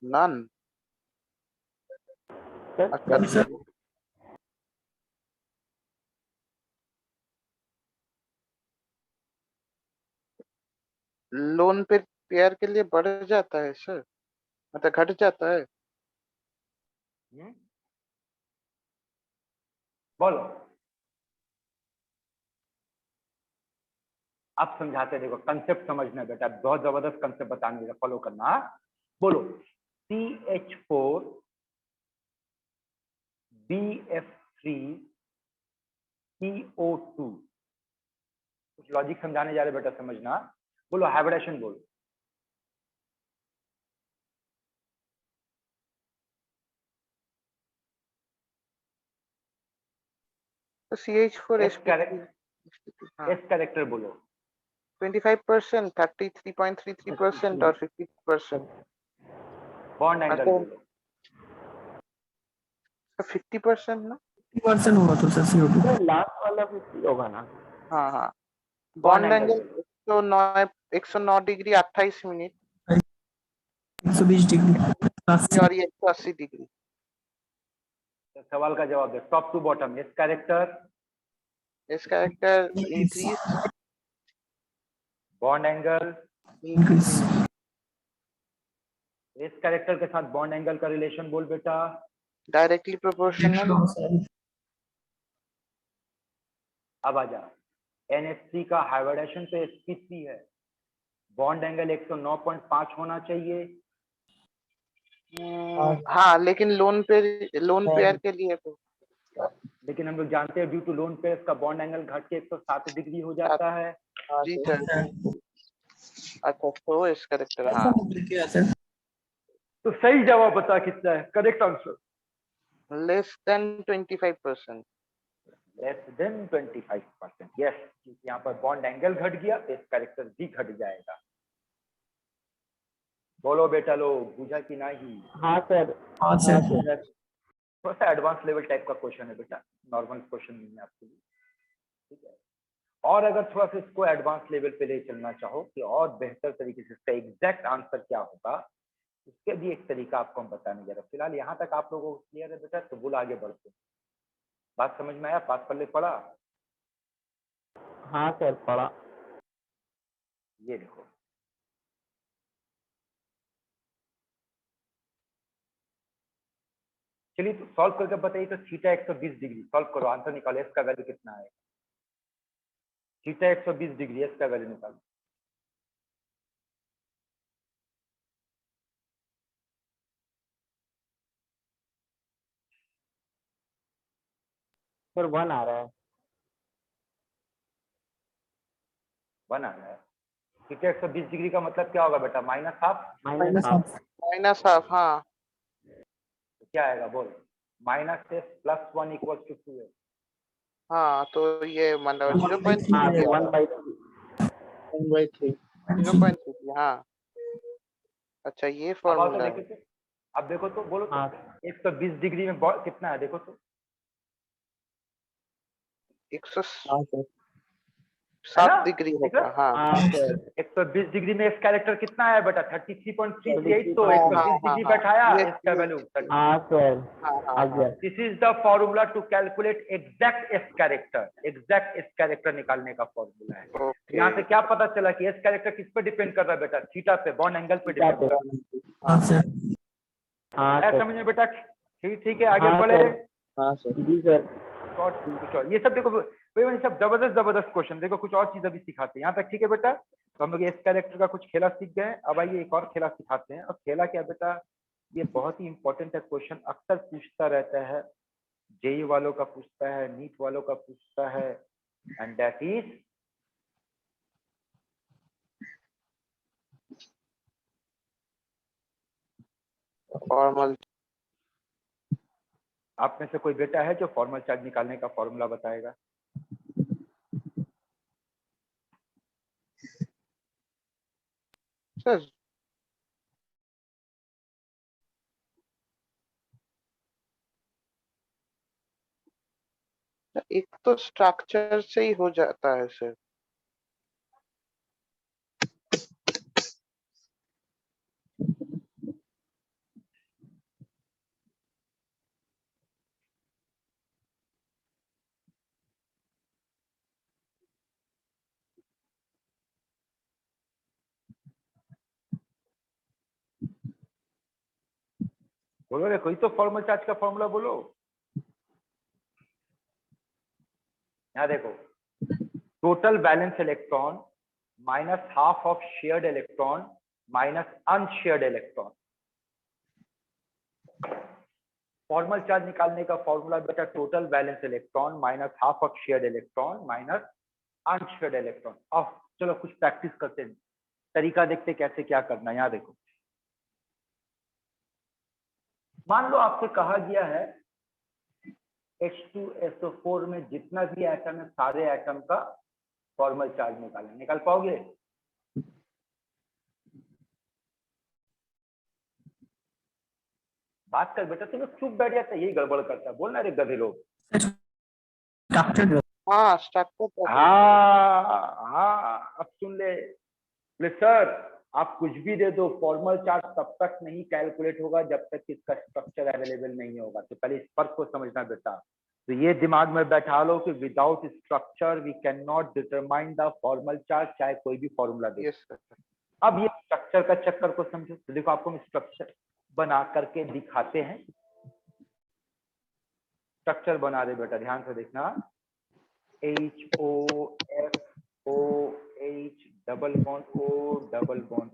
नन। सर अच्छा सर लोन पे पेयर के लिए बढ़ जाता है सर, मतलब घट जाता है। बोलो, आप समझाते देखो, कंसेप्ट समझना बेटा, बहुत जबरदस्त कंसेप्ट बताने, फॉलो करना। बोलो, CH4 BF3 CO2, कुछ लॉजिक समझाने जा रहे बेटा, समझना। बोलो हाइब्रिडेशन बोलो। तो CH4 एस हाँ कैरेक्टर बोलो। 25%, 33.33% और 50%। बॉन्ड एंगल अच्छा बोलो। 50% ना। 50% होगा तो सर CO2 सर लास्ट वाला 50 होगा ना? हाँ हाँ। बॉन्ड बॉन्ड एंगल एंगल बोलो। 109 डिग्री 28 मिनट 120 डिग्री और ये 180 डिग्री। तो सवाल का जवाब दे, top to bottom. S character, इस character increase, bond angle. Increase s character के साथ बॉन्ड एंगल का रिलेशन बोल बेटा। Directly proportional. अब आ जा, NH3 का हाइब्रिडेशन तो sp3 है, बॉन्ड एंगल 109.5 होना चाहिए। हाँ लेकिन लोन पेयर के लिए तो लेकिन हम लोग जानते हैं ड्यू टू लोन पेयर का बॉन्ड एंगल घट के 107 डिग्री हो जाता है। जी सर। अच्छा तो इस कैरेक्टर ऐसा हाँ मतलब क्या है सर? तो सही जवाब बता कितना है, correct answer. Less than 25%। Less than 25%, yes, क्योंकि यहाँ पर बॉन्ड एंगल घट गया तो इस कैरेक्टर भी घट जाएगा। बोलो बेटा लोग, बुझा कि नहीं? हाँ सर। हाँ सर थोड़ा सा एडवांस लेवल टाइप का क्वेश्चन है बेटा, नॉर्मल क्वेश्चन नहीं है आपके लिए, ठीक है। और अगर थोड़ा सा इसको एडवांस लेवल पे ले चलना चाहो कि और बेहतर तरीके से इसका एग्जैक्ट आंसर क्या होगा, उसके भी एक तरीका आपको हम बताने जा रहे हैं। फिलहाल यहाँ तक आप लोगों को क्लियर है बेटा, तो बोलो आगे बढ़ते हैं। बात समझ में आया? पास पल्ले पड़ा? हाँ सर पढ़ा। ये देखो, चलिए तो सॉल्व करके बताइए। तो थीटा 120 डिग्री सॉल्व करो, आंसर निकालो, एस का वैल्यू कितना है? थीटा 120 डिग्री, एस का वैल्यू निकालो। सर 1 आ रहा है। 1 आ रहा है। थीटा 120 डिग्री का मतलब क्या होगा बेटा? Minus half. Minus half. Minus half हाँ। तो क्या आएगा बोल? Minus S plus 1 equal to 2 S. हाँ तो ये मतलब 0.3 हाँ आ तो रहा है। 1/3। 0.3 हाँ। अच्छा ये अब आओ तो फॉर्मूला देखो है। तो, अब देखो तो, बोलो तो। हाँ 120 डिग्री में कितना है देखो तो। 107 है ना? डिग्री ठीक है। होगा हाँ। हाँ सर। 120 डिग्री में इस कैरेक्टर कितना है बेटा? 33.38। तो हाँ हाँ 120 हाँ डिग्री हाँ बैठाया, ये इसका वैल्यू 30। हाँ सर हाँ हाँ आ हाँ गया। This is the formula to calculate exact S character. Exact S character निकालने का फॉर्मूला है। ओके। यहाँ से क्या पता चला कि एस कैरेक्टर किस पे डिपेंड कर रहा है बेटा? थीटा पे, बॉन्ड एंगल पे डिपेंड कर रहा हाँ सर हाँ है। सर। समझ में बेटा? ठीक, ठीक है, आगे हाँ बढ़े। सर। हाँ सर जी सर। और कुछ और, ये सब देखो भाई, ये सब जबरदस्त जबरदस्त क्वेश्चन। देखो कुछ और चीज अभी सिखाते हैं यहाँ तक, ठीक है बेटा? तो हम लोग एस कैरेक्टर का कुछ खेला सीख गए। अब आइए एक और खेला सिखाते हैं। और खेला क्या बेटा? ये बहुत ही इंपॉर्टेंट है, क्वेश्चन अक्सर पूछता रहता है, जेई वालों का पूछता है, नीट वालों का पूछता है, एंड दैट इज फॉर्मल। आप में से कोई बेटा है जो फॉर्मल चार्ज निकालने का फॉर्मूला बताएगा? सर एक तो स्ट्रक्चर से ही हो जाता है सर। बोलो रे, कोई तो फॉर्मल चार्ज का फॉर्मूला बोलो। यहाँ देखो, total balance electron minus half of shared electron minus unshared electron. Formal charge निकालने का फॉर्मूला बेटा total balance electron minus half of shared electron minus unshared electron. अब चलो कुछ प्रैक्टिस करते हैं, तरीका देखते कैसे क्या करना है। यहाँ देखो, मान लो आपसे कहा गया है H2SO4 में जितना भी एटम है सारे एटम का फॉर्मल चार्ज निकालना। निकाल पाओगे? बात कर बेटा, तुम्हें चुप बैठ जाता है, यही गड़बड़ करता है। बोलना रे गधे लोग। Structured. हाँ स्ट्रक्चर। हाँ अब सुन ले। सर आप कुछ भी दे दो, फॉर्मल चार्ज तब तक नहीं कैलकुलेट होगा जब तक इसका स्ट्रक्चर अवेलेबल नहीं होगा। तो पहले इस फर्क को समझना बेटा। तो ये दिमाग में बैठा लो कि without structure we can not determine the formal charge, चाहे कोई भी फॉर्मूला दे। Yes sir. अब ये स्ट्रक्चर का चक्कर को समझो। तो देखो, आपको हम स्ट्रक्चर बना करके दिखाते हैं। स्ट्रक्चर बना रहे बेटा, ध्यान से देखना। HOFOH double bond O double bond O,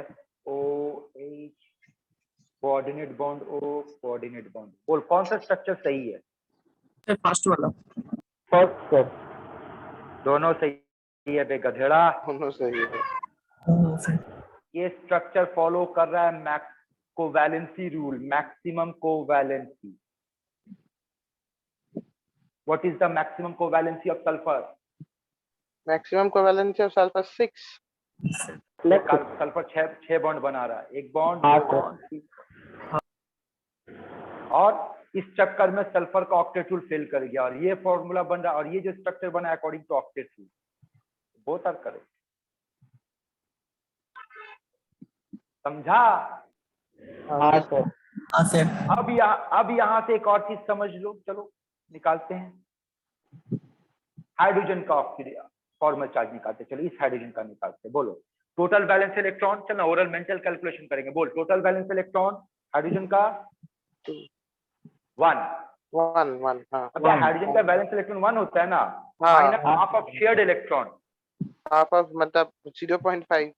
HOFOH coordinate bond O coordinate bond. बोल कौन सा स्ट्रक्चर सही है? Sir, first वाला. First sir. दोनों सही है बे गधेड़ा। दोनों सही है। Sir. ये स्ट्रक्चर फॉलो कर रहा है covalency rule, maximum covalency. What is the maximum covalency of sulphur? Maximum covalency of sulphur 6। Sulphur 6 bond बना रहा है, एक बॉन्ड हाँ, दो बॉन्ड। और इस चक्कर में सल्फर का ऑक्टेट रूल फेल कर गया और ये फॉर्मूला बन रहा है। और ये जो स्ट्रक्चर बना है according to octet rule, both are correct. समझा? हाँ सर। Sir. अब यहाँ से एक और चीज समझ लो। चलो निकालते हैं हाइड्रोजन का फॉर्मल चार्ज निकालते। चलो इस हाइड्रोजन का निकालते। बोलो टोटल बैलेंस इलेक्ट्रॉन। चलो ओरल मेंटल कैलकुलेशन करेंगे। बोल टोटल बैलेंस इलेक्ट्रॉन हाइड्रोजन का 1। 1 हाँ। अब हाइड्रोजन का बैलेंस इलेक्ट्रॉन 1 होता है ना, हाँ, minus half of shared electron. Half of मतलब 0.5।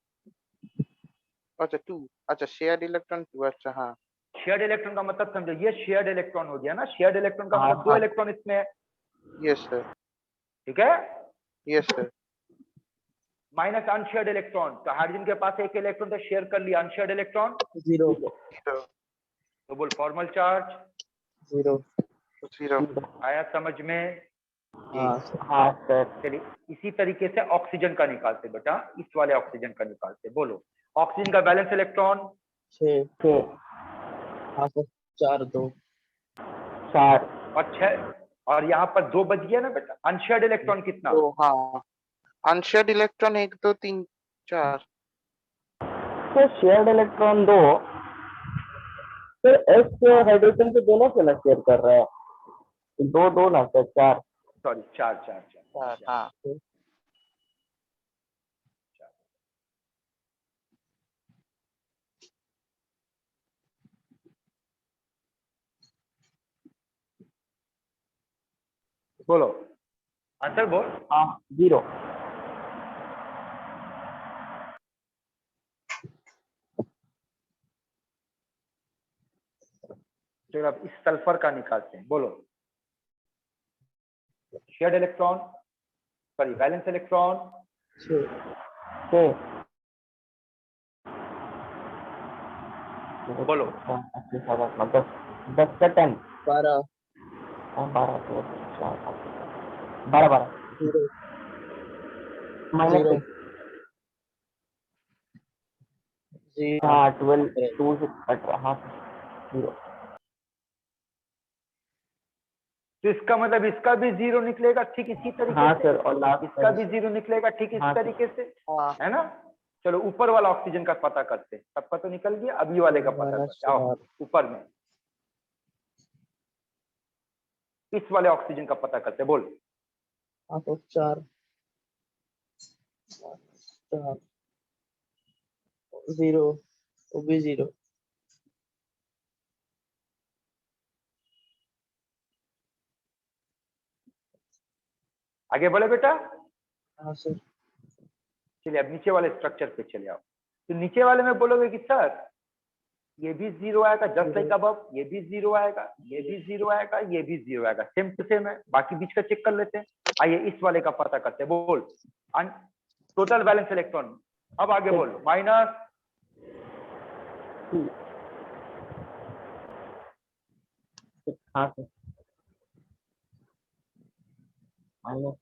अच्छा 2। अच्छा शेयर्ड इलेक्ट्रॉन 2। अच्छा हाँ। शेयर्ड इलेक्ट्रॉन का मतलब समझो, ये शेयर्ड इलेक्ट्रॉन हो गया ना। शेयर्ड इलेक्ट्रॉन का हाँ, मतलब 2 हाँ। इलेक्ट्रॉन इसमें है, यस सर। ठीक है। Yes sir. Minus unshared electron, तो हाइड्रोजन के पास एक इलेक्ट्रॉन तो शेयर कर लिया, अनशेयर्ड इलेक्ट्रॉन 0 तो बोल फॉर्मल चार्ज 0 आया समझ में? हाँ सर। चलिए इसी तरीके से ऑक्सीजन का निकालते बेटा, इस वाले ऑक्सीजन का निकालते। बोलो ऑक्सीजन का बैलेंस इलेक्ट्रॉन 6 हाँ सर। 4 2 4 और 6, और यहाँ पर 2 बच गया ना बेटा। अनशेयर्ड इलेक्ट्रॉन कितना? तो हाँ unshared electron 1 2 3 4। Sir shared electron 2 sir. S hydrogen से दोनों से ना शेयर कर रहा है। 2 2 ना सर 4। सॉरी 4 हाँ। बोलो आंसर बोल। हाँ 0 चलो अब इस सल्फर का निकालते हैं। बोलो shared electron, sorry balance electron 6 बोलो। 10 का 10 12 12 12 माइनस 6 हाँ 12 2 से 18 हाँ 0 तो इसका मतलब इसका भी 0 निकलेगा ठीक इसी तरीके हाँ से, सर, और लास्ट इसका भी 0 निकलेगा ठीक इस हाँ सर। तरीके से, हाँ है ना। चलो ऊपर वाला ऑक्सीजन का पता करते हैं, सबका तो निकल गया, अभी वाले का पता करते हैं। आओ ऊपर में इस वाले ऑक्सीजन का पता करते हैं, बोल। हाँ तो 4 4 0 वो भी 0। आगे बढ़े बेटा। हाँ सर। चलिए अब नीचे वाले स्ट्रक्चर पे चले आओ। तो नीचे वाले में बोलोगे कि सर ये भी 0 आएगा, जस्ट लाइक अबव, ये भी 0 आएगा, ये भी 0 आएगा, ये भी 0 आएगा, सेम टू सेम है। बाकी बीच का चेक कर लेते हैं। आइए इस वाले का पता करते हैं, बोल। Total valence electron. अब आगे बोल। माइनस हाँ सर, -1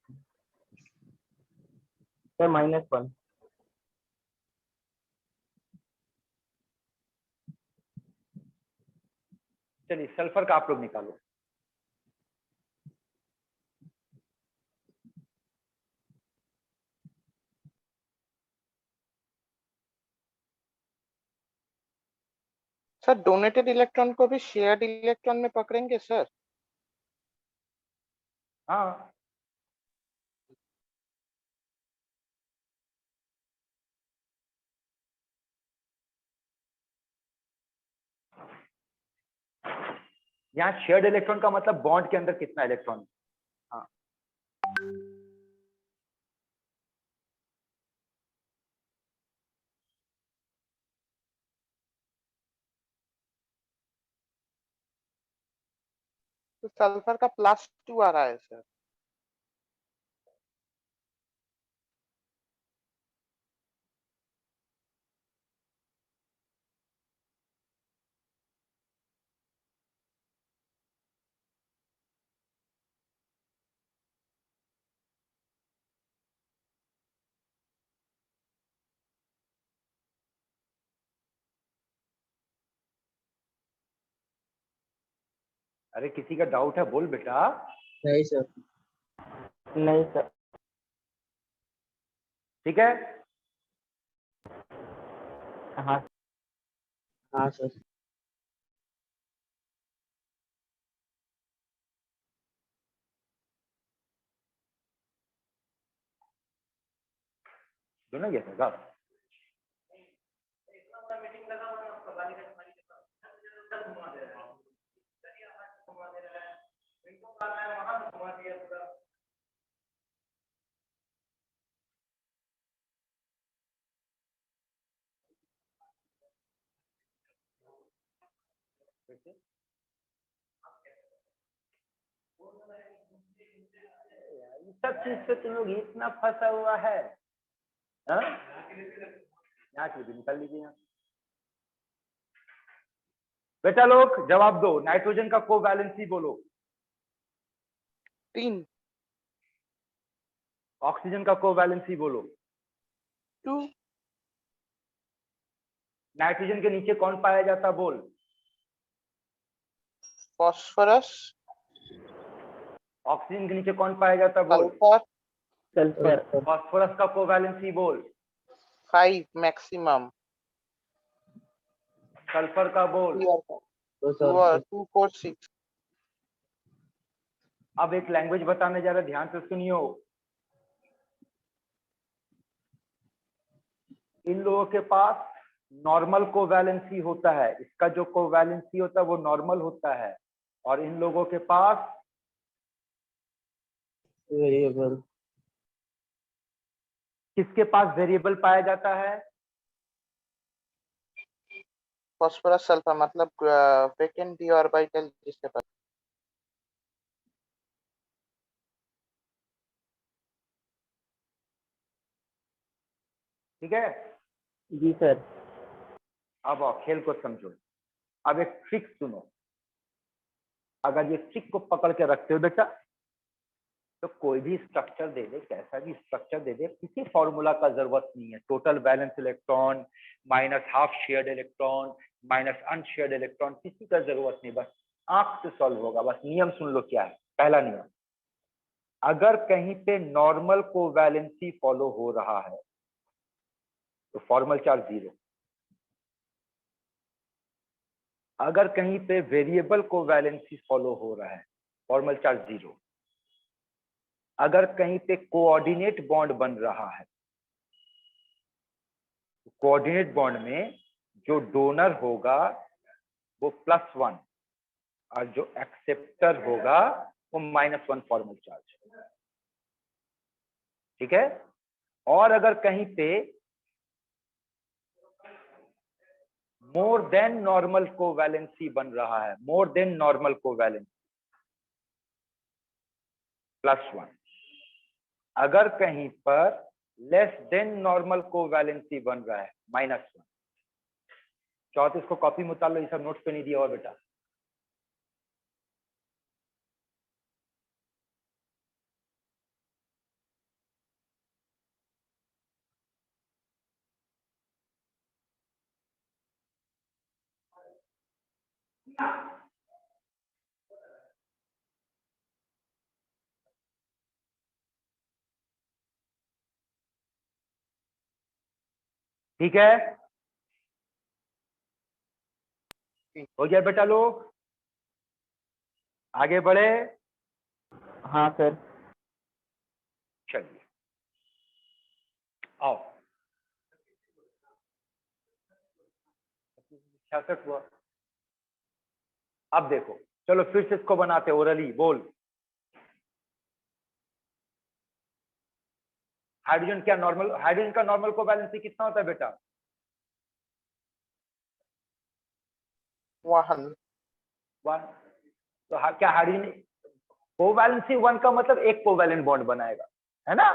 सर, -1। चलिए सल्फर का आप लोग निकालो। सर डोनेटेड इलेक्ट्रॉन को भी शेयर्ड इलेक्ट्रॉन में पकड़ेंगे सर? हाँ यहाँ शेयर्ड इलेक्ट्रॉन का मतलब बॉन्ड के अंदर कितना इलेक्ट्रॉन है। हाँ तो सल्फर का +2 आ रहा है सर। अरे किसी का डाउट है, बोल बेटा। नहीं सर। नहीं सर। ठीक है हाँ हाँ सर। दोनों ये है साहब। ये सब चीज से तुम लोग इतना फंसा हुआ है, हाँ? यहाँ के लिए निकाल लीजिए यहाँ। बेटा लोग जवाब दो, नाइट्रोजन का कोवैलेंसी बोलो। 3 ऑक्सीजन का कोवैलेंसी बोलो। 2 नाइट्रोजन के नीचे कौन पाया जाता, बोल। फॉस्फोरस ऑक्सीजन के नीचे कौन पाया जाता, बोल। Sulphur sulphur. फास्फोरस का कोवैलेंसी बोल। 5 मैक्सिमम सल्फर का बोल। 2 4 6 अब एक लैंग्वेज बताने जा रहा, ध्यान से सुनियो। इन लोगों के पास नॉर्मल कोवैलेंसी होता है, इसका जो कोवैलेंसी होता है वो नॉर्मल होता है, और इन लोगों के पास वेरिएबल। किसके पास वेरिएबल पाया जाता है। फॉस्फोरस सल्फर मतलब वैकेंट डी ऑर्बिटल जिसके पास। ठीक है जी सर। अब आओ खेल को समझो। अब एक ट्रिक सुनो। अगर ये ट्रिक को पकड़ के रखते हो बेटा, तो कोई भी स्ट्रक्चर दे दे, कैसा भी स्ट्रक्चर दे दे, किसी फॉर्मूला का जरूरत नहीं है। Total valence electron, -½ shared electron, -unshared electron, किसी का जरूरत नहीं, बस आंख से सॉल्व होगा। बस नियम सुन लो क्या है। पहला नियम, अगर कहीं पे नॉर्मल कोवैलेंसी फॉलो हो रहा है तो फॉर्मल चार्ज 0। अगर कहीं पे वेरिएबल कोवैलेंसी फॉलो हो रहा है, फॉर्मल चार्ज 0। अगर कहीं पे कोऑर्डिनेट बॉन्ड बन रहा है, कोऑर्डिनेट बॉन्ड में जो डोनर होगा वो +1 और जो एक्सेप्टर होगा वो -1 फॉर्मल चार्ज। ठीक है। और अगर कहीं पे मोर देन नॉर्मल कोवैलेंसी बन रहा है, मोर देन नॉर्मल कोवैलेंसी +1। अगर कहीं पर लेस देन नॉर्मल कोवैलेंसी बन रहा है -1। चौथ इसको कॉपी में उतार लो, ये सब नोट्स पे नहीं दिया हुआ बेटा। ठीक है, हो गया बेटा लोग, आगे बढ़े। हाँ सर। चलिए आओ, 66 हुआ। अब देखो, चलो फिर से इसको बनाते ओरली। बोल, हाइड्रोजन क्या नॉर्मल, हाइड्रोजन का नॉर्मल कोवैलेंसी कितना होता है बेटा? 1। 1। तो क्या हाइड्रोजन कोवैलेंसी 1 का मतलब एक कोवैलेंट बॉन्ड बनाएगा, है ना?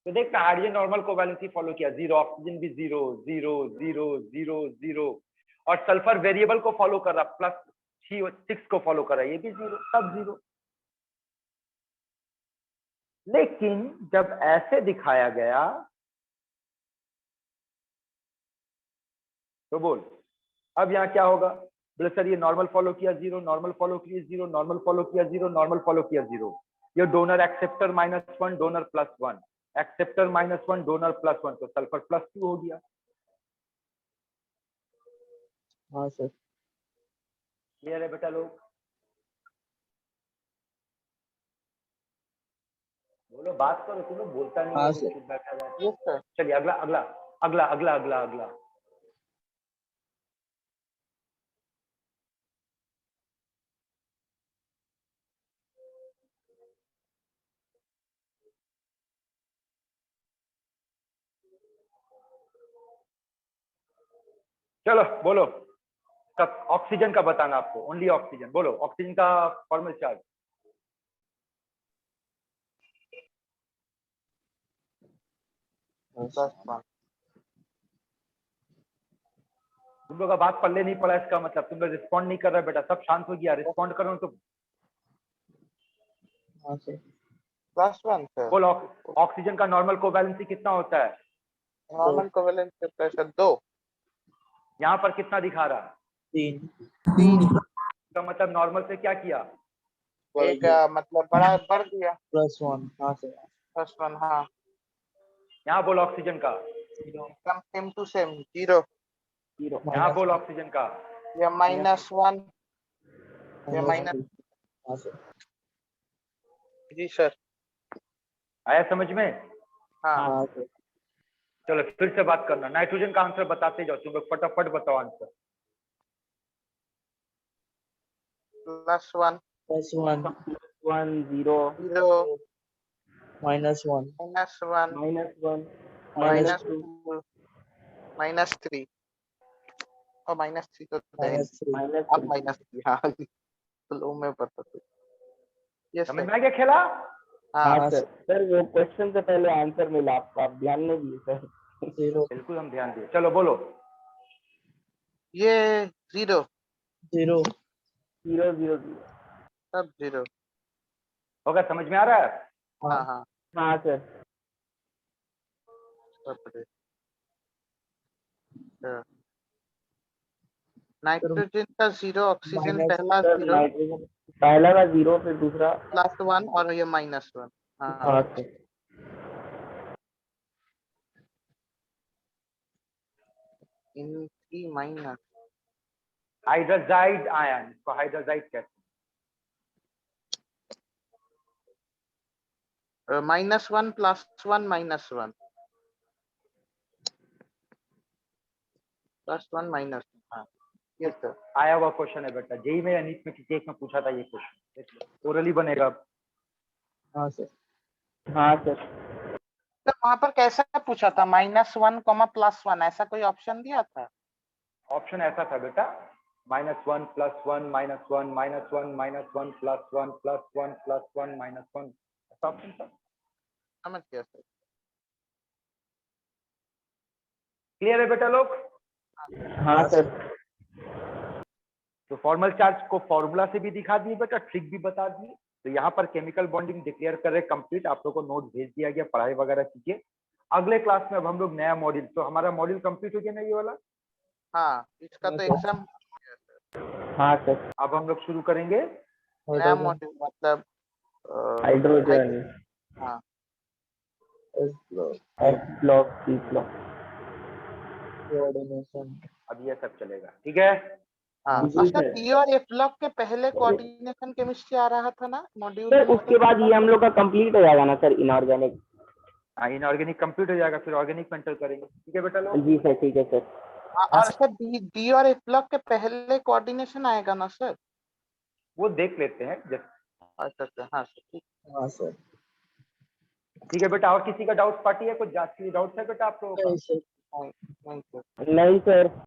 तो देख, हाइड्रोजन नॉर्मल कोवैलेंसी फॉलो किया, 0। ऑक्सीजन भी 0 0 0 0 0। और सल्फर वेरिएबल को फॉलो कर रहा, +6 को फॉलो कर रहा है, ये भी 0, सब 0। लेकिन जब ऐसे दिखाया गया तो बोल, अब यहाँ क्या होगा? बोले सर ये नॉर्मल फॉलो किया 0, नॉर्मल फॉलो किया 0, नॉर्मल फॉलो किया 0, नॉर्मल फॉलो किया 0। ये donor acceptor -1, donor +1, acceptor -1, donor +1, तो सल्फर +2 हो गया। हाँ सर। क्लियर है बेटा लोग? बोलो, बात करो, तुम लोग बोलता नहीं हाँ है, सर। चुप बैठा रहता है। Yes sir. चलिए अगला अगला अगला अगला अगला अगला। चलो बोलो, सब ऑक्सीजन का बताना आपको, ओनली ऑक्सीजन। बोलो ऑक्सीजन का फॉर्मल चार्ज। 10 तुम लोग का बात पल्ले नहीं पड़ा, इसका मतलब तुम लोग रिस्पॉन्ड नहीं कर रहे बेटा, सब शांत हो गया, रिस्पॉन्ड करो तो। हाँ सर। +1 सर। बोलो, ऑक्सीजन का नॉर्मल कोवैलेंसी कितना होता है? Normal covalent pressure 2। यहाँ पर कितना दिखा रहा है? 3 इसका मतलब नॉर्मल से क्या किया? एक मतलब बड़ा बढ़ गया। +1। हाँ सर। +1 हाँ। यहाँ बोलो ऑक्सीजन का। कम सेम टू सेम 0। 0 यहाँ बोलो ऑक्सीजन का। या -1 या माइनस। हाँ सर। जी सर। आया समझ में? हाँ। हाँ सर। चलो फिर से बात करना, नाइट्रोजन का आंसर बताते जाओ, तुम लोग फटाफट बताओ आंसर। +1 +1 1 0 0 -1 -1 -1 -2 -2 -3 और -3 तो देन -3 अब -3 हाँ लो में पता तो। यस समझ सर। में आ गया खेला? हाँ हाँ सर। सर वो क्वेश्चन से पहले आंसर मिला आपको, आप ध्यान नहीं दिए सर। 0 बिल्कुल हम ध्यान दिए। चलो बोलो। ये 0 0 0 0 सब 0। होगा, समझ में आ रहा है? हाँ हाँ हाँ सर। सब। नाइट्रोजन का 0, ऑक्सीजन पहला 0, नाइट्रोजन पहला का 0 फिर दूसरा +1 और ये -1। हाँ हाँ सर इनकी माइनस हाइड्रोजाइड आयन, इसको हाइड्रोजाइड कहते हैं। -1 +1 -1 +1 -1। हाँ ये सर आया हुआ क्वेश्चन है बेटा, जेई में या नीट में किसी एक में पूछा था ये क्वेश्चन, ओरली बनेगा अब। हाँ सर। हाँ सर तो वहां पर कैसा पूछा था, -1, +1 ऐसा कोई ऑप्शन दिया था? ऑप्शन ऐसा था बेटा, -1 +1 -1 -1 -1 -1 +1 +1 +1 -1, ऐसा ऑप्शन था। समझ गया सर। क्लियर है बेटा लोग? हाँ सर तो फॉर्मल चार्ज को फॉर्मूला से भी दिखा दिए बेटा, ट्रिक भी बता दिए। तो यहाँ पर केमिकल बॉन्डिंग डिक्लेयर कर रहे कंप्लीट, आप लोग को नोट भेज दिया गया, पढ़ाई वगैरह कीजिए। अगले क्लास में अब हम लोग नया मॉड्यूल, तो हमारा मॉड्यूल कंप्लीट हो गया ना ये वाला। हाँ इसका तो एग्जाम हाँ सर अब हम लोग शुरू करेंगे नया मॉड्यूल, मतलब हाइड्रोजन हाँ एस ब्लॉक सी ब्लॉक अब ये सब चलेगा, ठीक है। हाँ। जी अच्छा सर। पी और एफ ब्लॉक के पहले कोऑर्डिनेशन केमिस्ट्री आ रहा था ना मॉड्यूल सर नंबर उसके बाद ये हम लोग का कंप्लीट हो जाएगा ना सर इनऑर्गेनिक। हाँ इनऑर्गेनिक कंप्लीट हो जाएगा, फिर ऑर्गेनिक में एंटर करेंगे, ठीक है बेटा लोग। जी सर ठीक है सर। और सर डी और एफ ब्लॉक के पहले कोऑर्डिनेशन आएगा ना सर? वो देख लेते हैं अच्छा अच्छा हाँ सर ठीक। हाँ सर। ठीक है बेटा। और किसी का डाउट पार्टी है, कुछ जांच के लिए डाउट है बेटा आप लोगों का? नहीं सर। नहीं सर